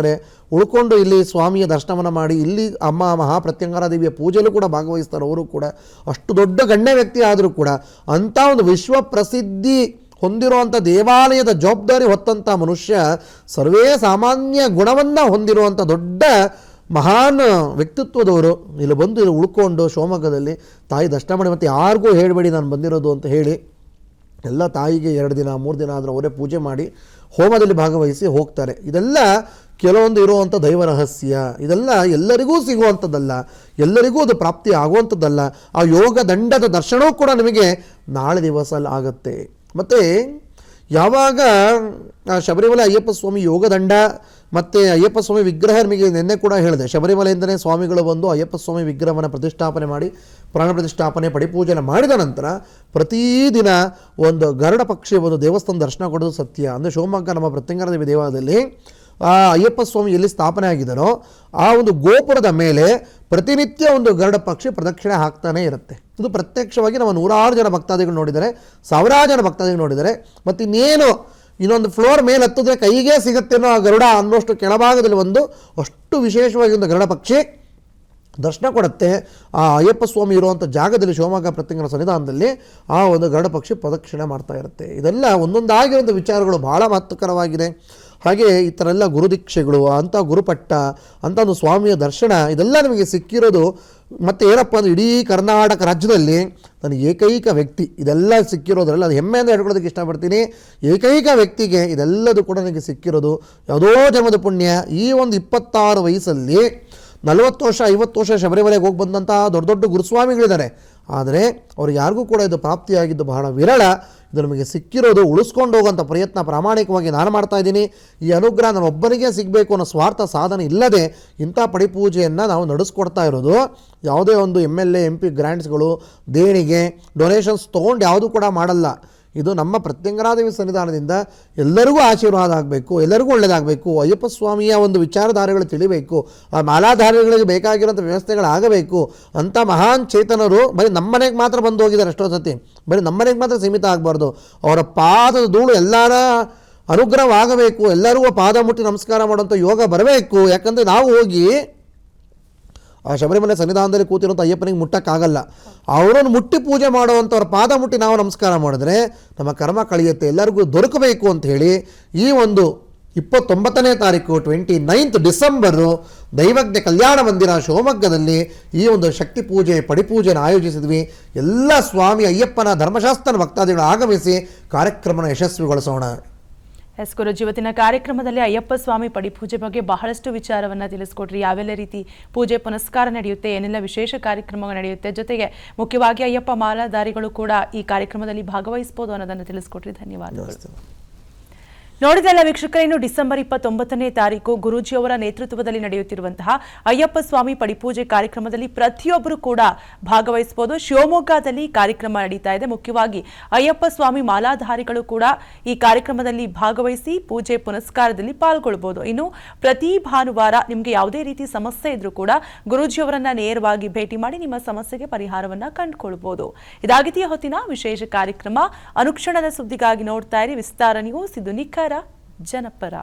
ಉಳ್ಕೊಂಡು ಇಲ್ಲಿ ಸ್ವಾಮಿಯ ದರ್ಶನವನ್ನು ಮಾಡಿ ಇಲ್ಲಿ ಅಮ್ಮ ಮಹಾಪ್ರತ್ಯಂಗಾರ ದೇವಿಯ ಪೂಜೆಯಲ್ಲೂ ಕೂಡ ಭಾಗವಹಿಸ್ತಾರೆ. ಅವರು ಕೂಡ ಅಷ್ಟು ದೊಡ್ಡ ಗಣ್ಯ ವ್ಯಕ್ತಿ ಆದರೂ ಕೂಡ ಅಂಥ ಒಂದು ವಿಶ್ವ ಪ್ರಸಿದ್ಧಿ ಹೊಂದಿರುವಂಥ ದೇವಾಲಯದ ಜವಾಬ್ದಾರಿ ಹೊತ್ತಂಥ ಮನುಷ್ಯ, ಸರ್ವೇ ಸಾಮಾನ್ಯ ಗುಣವನ್ನು ಹೊಂದಿರುವಂಥ ದೊಡ್ಡ ಮಹಾನ್ ವ್ಯಕ್ತಿತ್ವದವರು ಇಲ್ಲಿ ಬಂದು ಇಲ್ಲಿ ಉಳ್ಕೊಂಡು ಶಿವಮೊಗ್ಗದಲ್ಲಿ ತಾಯಿ ದರ್ಶನ ಮಾಡಿ, ಮತ್ತು ಯಾರಿಗೂ ಹೇಳಬೇಡಿ ನಾನು ಬಂದಿರೋದು ಅಂತ ಹೇಳಿ ಎಲ್ಲ ತಾಯಿಗೆ 2 ದಿನ 3 ದಿನ ಆದರೂ ಅವರೇ ಪೂಜೆ ಮಾಡಿ ಹೋಮದಲ್ಲಿ ಭಾಗವಹಿಸಿ ಹೋಗ್ತಾರೆ. ಇದೆಲ್ಲ ಕೆಲವೊಂದು ಇರುವಂಥ ದೈವ ರಹಸ್ಯ. ಇದೆಲ್ಲ ಎಲ್ಲರಿಗೂ ಸಿಗುವಂಥದ್ದಲ್ಲ, ಎಲ್ಲರಿಗೂ ಅದು ಪ್ರಾಪ್ತಿ ಆಗುವಂಥದ್ದಲ್ಲ. ಆ ಯೋಗ ದಂಡದ ದರ್ಶನವೂ ಕೂಡ ನಿಮಗೆ ನಾಳೆ ದಿವಸ ಆಗುತ್ತೆ. ಮತ್ತು ಯಾವಾಗ ಶಬರಿಮಲೆ ಅಯ್ಯಪ್ಪ ಸ್ವಾಮಿ ಯೋಗದಂಡ ಮತ್ತು ಅಯ್ಯಪ್ಪ ಸ್ವಾಮಿ ವಿಗ್ರಹ, ನಿಮಗೆ ನಿನ್ನೆ ಕೂಡ ಹೇಳಿದೆ, ಶಬರಿಮಲೆಯಿಂದಲೇ ಸ್ವಾಮಿಗಳು ಬಂದು ಅಯ್ಯಪ್ಪ ಸ್ವಾಮಿ ವಿಗ್ರಹವನ್ನು ಪ್ರತಿಷ್ಠಾಪನೆ ಮಾಡಿ ಪ್ರಾಣ ಪ್ರತಿಷ್ಠಾಪನೆ ಪಡಿಪೂಜನೆ ಮಾಡಿದ ನಂತರ ಪ್ರತಿದಿನ ಒಂದು ಗರುಡ ಪಕ್ಷಿ ಒಂದು ದೇವಸ್ಥಾನ ದರ್ಶನ ಕೊಡೋದು ಸತ್ಯ. ಅಂದರೆ ಶಿವಮೊಗ್ಗ ನಮ್ಮ ಪ್ರತ್ಯಂಗರ ದೇವಿ ದೇವಾಲಯದಲ್ಲಿ ಆ ಅಯ್ಯಪ್ಪ ಸ್ವಾಮಿ ಎಲ್ಲಿ ಸ್ಥಾಪನೆ ಆಗಿದ್ದಾರೋ ಆ ಒಂದು ಗೋಪುರದ ಮೇಲೆ ಪ್ರತಿನಿತ್ಯ ಒಂದು ಗರುಡ ಪಕ್ಷಿ ಪ್ರದಕ್ಷಿಣೆ ಹಾಕ್ತಾನೆ ಇರುತ್ತೆ. ಇದು ಪ್ರತ್ಯಕ್ಷವಾಗಿ ನಮ್ಮ 100 ಜನ ಭಕ್ತಾದಿಗಳು ನೋಡಿದ್ದಾರೆ, 1000 ಜನ ಭಕ್ತಾದಿಗಳು ನೋಡಿದ್ದಾರೆ. ಮತ್ತು ಇನ್ನೇನು ಇನ್ನೊಂದು ಫ್ಲೋರ್ ಮೇಲೆ ಹತ್ತಿದ್ರೆ ಕೈಗೆ ಸಿಗುತ್ತೇನೋ ಆ ಗರುಡ ಅನ್ನೋಷ್ಟು ಕೆಳಭಾಗದಲ್ಲಿ ಒಂದು ಅಷ್ಟು ವಿಶೇಷವಾಗಿ ಒಂದು ಗರುಡ ಪಕ್ಷಿ ದರ್ಶನ ಕೊಡುತ್ತೆ. ಆ ಅಯ್ಯಪ್ಪ ಸ್ವಾಮಿ ಇರುವಂಥ ಜಾಗದಲ್ಲಿ ಶಿವಮೊಗ್ಗ ಪ್ರತ್ಯಂಗರ ಸನ್ನಿಧಾನದಲ್ಲಿ ಆ ಒಂದು ಗರುಡ ಪಕ್ಷಿ ಪ್ರದಕ್ಷಿಣೆ ಮಾಡ್ತಾ ಇರುತ್ತೆ. ಇದೆಲ್ಲ ಒಂದೊಂದಾಗಿರುವಂಥ ವಿಚಾರಗಳು ಭಾಳ ಮಹತ್ವಕರವಾಗಿದೆ. ಹಾಗೆ ಈ ಥರ ಎಲ್ಲ ಗುರುದೀಕ್ಷೆಗಳು, ಅಂಥ ಗುರುಪಟ್ಟ, ಅಂಥ ಒಂದು ಸ್ವಾಮಿಯ ದರ್ಶನ ಇದೆಲ್ಲ ನಿಮಗೆ ಸಿಕ್ಕಿರೋದು. ಮತ್ತು ಏನಪ್ಪ ಅಂದರೆ ಇಡೀ ಕರ್ನಾಟಕ ರಾಜ್ಯದಲ್ಲಿ ನನಗೆ ಏಕೈಕ ವ್ಯಕ್ತಿ ಇದೆಲ್ಲ ಸಿಕ್ಕಿರೋದ್ರಲ್ಲಿ ಅದು ಹೆಮ್ಮೆಯಿಂದ ಹೇಳ್ಕೊಳ್ಳೋದಕ್ಕೆ ಇಷ್ಟಪಡ್ತೀನಿ. ಏಕೈಕ ವ್ಯಕ್ತಿಗೆ ಇದೆಲ್ಲದು ಕೂಡ ನನಗೆ ಸಿಕ್ಕಿರೋದು ಯಾವುದೋ ಜನ್ಮದ ಪುಣ್ಯ. ಈ ಒಂದು 26 ವಯಸ್ಸಲ್ಲಿ 40 ವರ್ಷ 50 ವರ್ಷ ಶಬರಿಮಲೆಗೆ ಹೋಗಿ ಬಂದಂಥ ದೊಡ್ಡ ದೊಡ್ಡ ಗುರುಸ್ವಾಮಿಗಳಿದ್ದಾರೆ. ಆದರೆ ಅವ್ರಿಗೆ ಯಾರಿಗೂ ಕೂಡ ಇದು ಪ್ರಾಪ್ತಿಯಾಗಿದ್ದು ಬಹಳ ವಿರಳ. ಇದು ನಮಗೆ ಸಿಕ್ಕಿರೋದು ಉಳಿಸ್ಕೊಂಡು ಹೋಗುವಂಥ ಪ್ರಯತ್ನ ಪ್ರಾಮಾಣಿಕವಾಗಿ ನಾನು ಮಾಡ್ತಾ ಇದ್ದೀನಿ. ಈ ಅನುಗ್ರಹ ನಾನು ಒಬ್ಬನಿಗೆ ಸಿಗಬೇಕು ಅನ್ನೋ ಸ್ವಾರ್ಥ ಸಾಧನೆ ಇಲ್ಲದೆ ಇಂಥ ಪಡಿಪೂಜೆಯನ್ನು ನಾವು ನಡೆಸ್ಕೊಡ್ತಾ ಇರೋದು. ಯಾವುದೇ ಒಂದು MLA MP ಗ್ರ್ಯಾಂಟ್ಸ್ಗಳು, ದೇಣಿಗೆ, ಡೊನೇಷನ್ಸ್ ತೊಗೊಂಡು ಯಾವುದೂ ಕೂಡ ಮಾಡಲ್ಲ. ಇದು ನಮ್ಮ ಪ್ರತ್ಯಂಗರಾದೇವಿ ಸನ್ನಿಧಾನದಿಂದ ಎಲ್ಲರಿಗೂ ಆಶೀರ್ವಾದ ಆಗಬೇಕು, ಎಲ್ಲರಿಗೂ ಒಳ್ಳೆಯದಾಗಬೇಕು, ಅಯ್ಯಪ್ಪ ಸ್ವಾಮಿಯ ಒಂದು ವಿಚಾರಧಾರೆಗಳು ತಿಳಿಬೇಕು, ಆ ಮಾಲಾಧಾರಿಗಳಿಗೆ ಬೇಕಾಗಿರೋಂಥ ವ್ಯವಸ್ಥೆಗಳಾಗಬೇಕು ಅಂತ ಮಹಾನ್ ಚೇತನರು ಬರೀ ನಮ್ಮ ಮನೆಗೆ ಮಾತ್ರ ಬಂದು ಹೋಗಿದ್ದಾರೆ. ಎಷ್ಟೋ ಸತಿ ಬರೀ ನಮ್ಮ ಮನೆಗೆ ಮಾತ್ರ ಸೀಮಿತ ಆಗಬಾರ್ದು. ಅವರ ಪಾದದ ಧೂಳು ಎಲ್ಲರ ಅನುಗ್ರಹವಾಗಬೇಕು, ಎಲ್ಲರಿಗೂ ಪಾದ ಮುಟ್ಟಿ ನಮಸ್ಕಾರ ಮಾಡುವಂಥ ಯೋಗ ಬರಬೇಕು. ಯಾಕಂದರೆ ನಾವು ಹೋಗಿ ಆ ಶಬರಿಮಲೆ ಸನ್ನಿಧಾನದಲ್ಲಿ ಕೂತಿರುವಂಥ ಅಯ್ಯಪ್ಪನಿಗೆ ಮುಟ್ಟಕ್ಕಾಗಲ್ಲ. ಅವರನ್ನು ಮುಟ್ಟಿ ಪೂಜೆ ಮಾಡುವಂಥವ್ರ ಪಾದ ಮುಟ್ಟಿ ನಾವು ನಮಸ್ಕಾರ ಮಾಡಿದ್ರೆ ನಮ್ಮ ಕರ್ಮ ಕಳೆಯುತ್ತೆ, ಎಲ್ಲರಿಗೂ ದೊರಕಬೇಕು ಅಂತ ಹೇಳಿ ಈ ಒಂದು 29ನೇ ತಾರೀಕು 29th ಡಿಸೆಂಬರು ದೈವಜ್ಞ ಕಲ್ಯಾಣ ಮಂದಿರ ಶಿವಮೊಗ್ಗದಲ್ಲಿ ಈ ಒಂದು ಶಕ್ತಿ ಪೂಜೆ ಪಡಿಪೂಜೆಯನ್ನು ಆಯೋಜಿಸಿದ್ವಿ. ಎಲ್ಲ ಸ್ವಾಮಿ ಅಯ್ಯಪ್ಪನ ಧರ್ಮಶಾಸ್ತ್ರ ಭಕ್ತಾದಿಗಳು ಆಗಮಿಸಿ ಕಾರ್ಯಕ್ರಮನ ಯಶಸ್ವಿಗೊಳಿಸೋಣ. ಎಸ್ ಗುರುಜಿ, ಇವತ್ತಿನ ಕಾರ್ಯಕ್ರಮದಲ್ಲಿ ಅಯ್ಯಪ್ಪ ಸ್ವಾಮಿ ಪಡಿಪೂಜೆ ಬಗ್ಗೆ ಬಹಳಷ್ಟು ವಿಚಾರವನ್ನು ತಿಳಿಸ್ಕೊಟ್ರಿ. ಯಾವೆಲ್ಲ ರೀತಿ ಪೂಜೆ ಪುನಸ್ಕಾರ ನಡೆಯುತ್ತೆ, ಏನೆಲ್ಲ ವಿಶೇಷ ಕಾರ್ಯಕ್ರಮಗಳು ನಡೆಯುತ್ತೆ, ಜೊತೆಗೆ ಮುಖ್ಯವಾಗಿ ಅಯ್ಯಪ್ಪ ಮಾಲಾಧಾರಿಗಳು ಕೂಡ ಈ ಕಾರ್ಯಕ್ರಮದಲ್ಲಿ ಭಾಗವಹಿಸಬಹುದು ಅನ್ನೋದನ್ನು ತಿಳಿಸ್ಕೊಟ್ರಿ. ಧನ್ಯವಾದಗಳು. ನೋಡಿದಲ್ಲ ವೀಕ್ಷಕರೇ, ಇನ್ನು ಡಿಸೆಂಬರ್ 29ನೇ ತಾರೀಕು ಗುರೂಜಿಯವರ ನೇತೃತ್ವದಲ್ಲಿ ನಡೆಯುತ್ತಿರುವಂತಹ ಅಯ್ಯಪ್ಪ ಸ್ವಾಮಿ ಪಡಿಪೂಜೆ ಕಾರ್ಯಕ್ರಮದಲ್ಲಿ ಪ್ರತಿಯೊಬ್ಬರು ಕೂಡ ಭಾಗವಹಿಸಬಹುದು. ಶಿವಮೊಗ್ಗದಲ್ಲಿ ಕಾರ್ಯಕ್ರಮ ನಡೀತಾ ಇದೆ. ಮುಖ್ಯವಾಗಿ ಅಯ್ಯಪ್ಪ ಸ್ವಾಮಿ ಮಾಲಾಧಾರಿಗಳು ಕೂಡ ಈ ಕಾರ್ಯಕ್ರಮದಲ್ಲಿ ಭಾಗವಹಿಸಿ ಪೂಜೆ ಪುನಸ್ಕಾರದಲ್ಲಿ ಪಾಲ್ಗೊಳ್ಳಬಹುದು. ಇನ್ನು ಪ್ರತಿ ಭಾನುವಾರ ನಿಮಗೆ ಯಾವುದೇ ರೀತಿ ಸಮಸ್ಯೆ ಇದ್ರೂ ಕೂಡ ಗುರೂಜಿಯವರನ್ನ ನೇರವಾಗಿ ಭೇಟಿ ಮಾಡಿ ನಿಮ್ಮ ಸಮಸ್ಯೆಗೆ ಪರಿಹಾರವನ್ನ ಕಂಡುಕೊಳ್ಳಬಹುದು. ಇದಾಗಿದೆಯ ಹೊತ್ತಿನ ವಿಶೇಷ ಕಾರ್ಯಕ್ರಮ. ಅನುಕ್ಷಣದ ಸುದ್ದಿಗಾಗಿ ನೋಡ್ತಾ ಇರಿ ವಿಸ್ತಾರ ನ್ಯೂಸ್. ಇದು ನಿಖರ ಜನಪರ.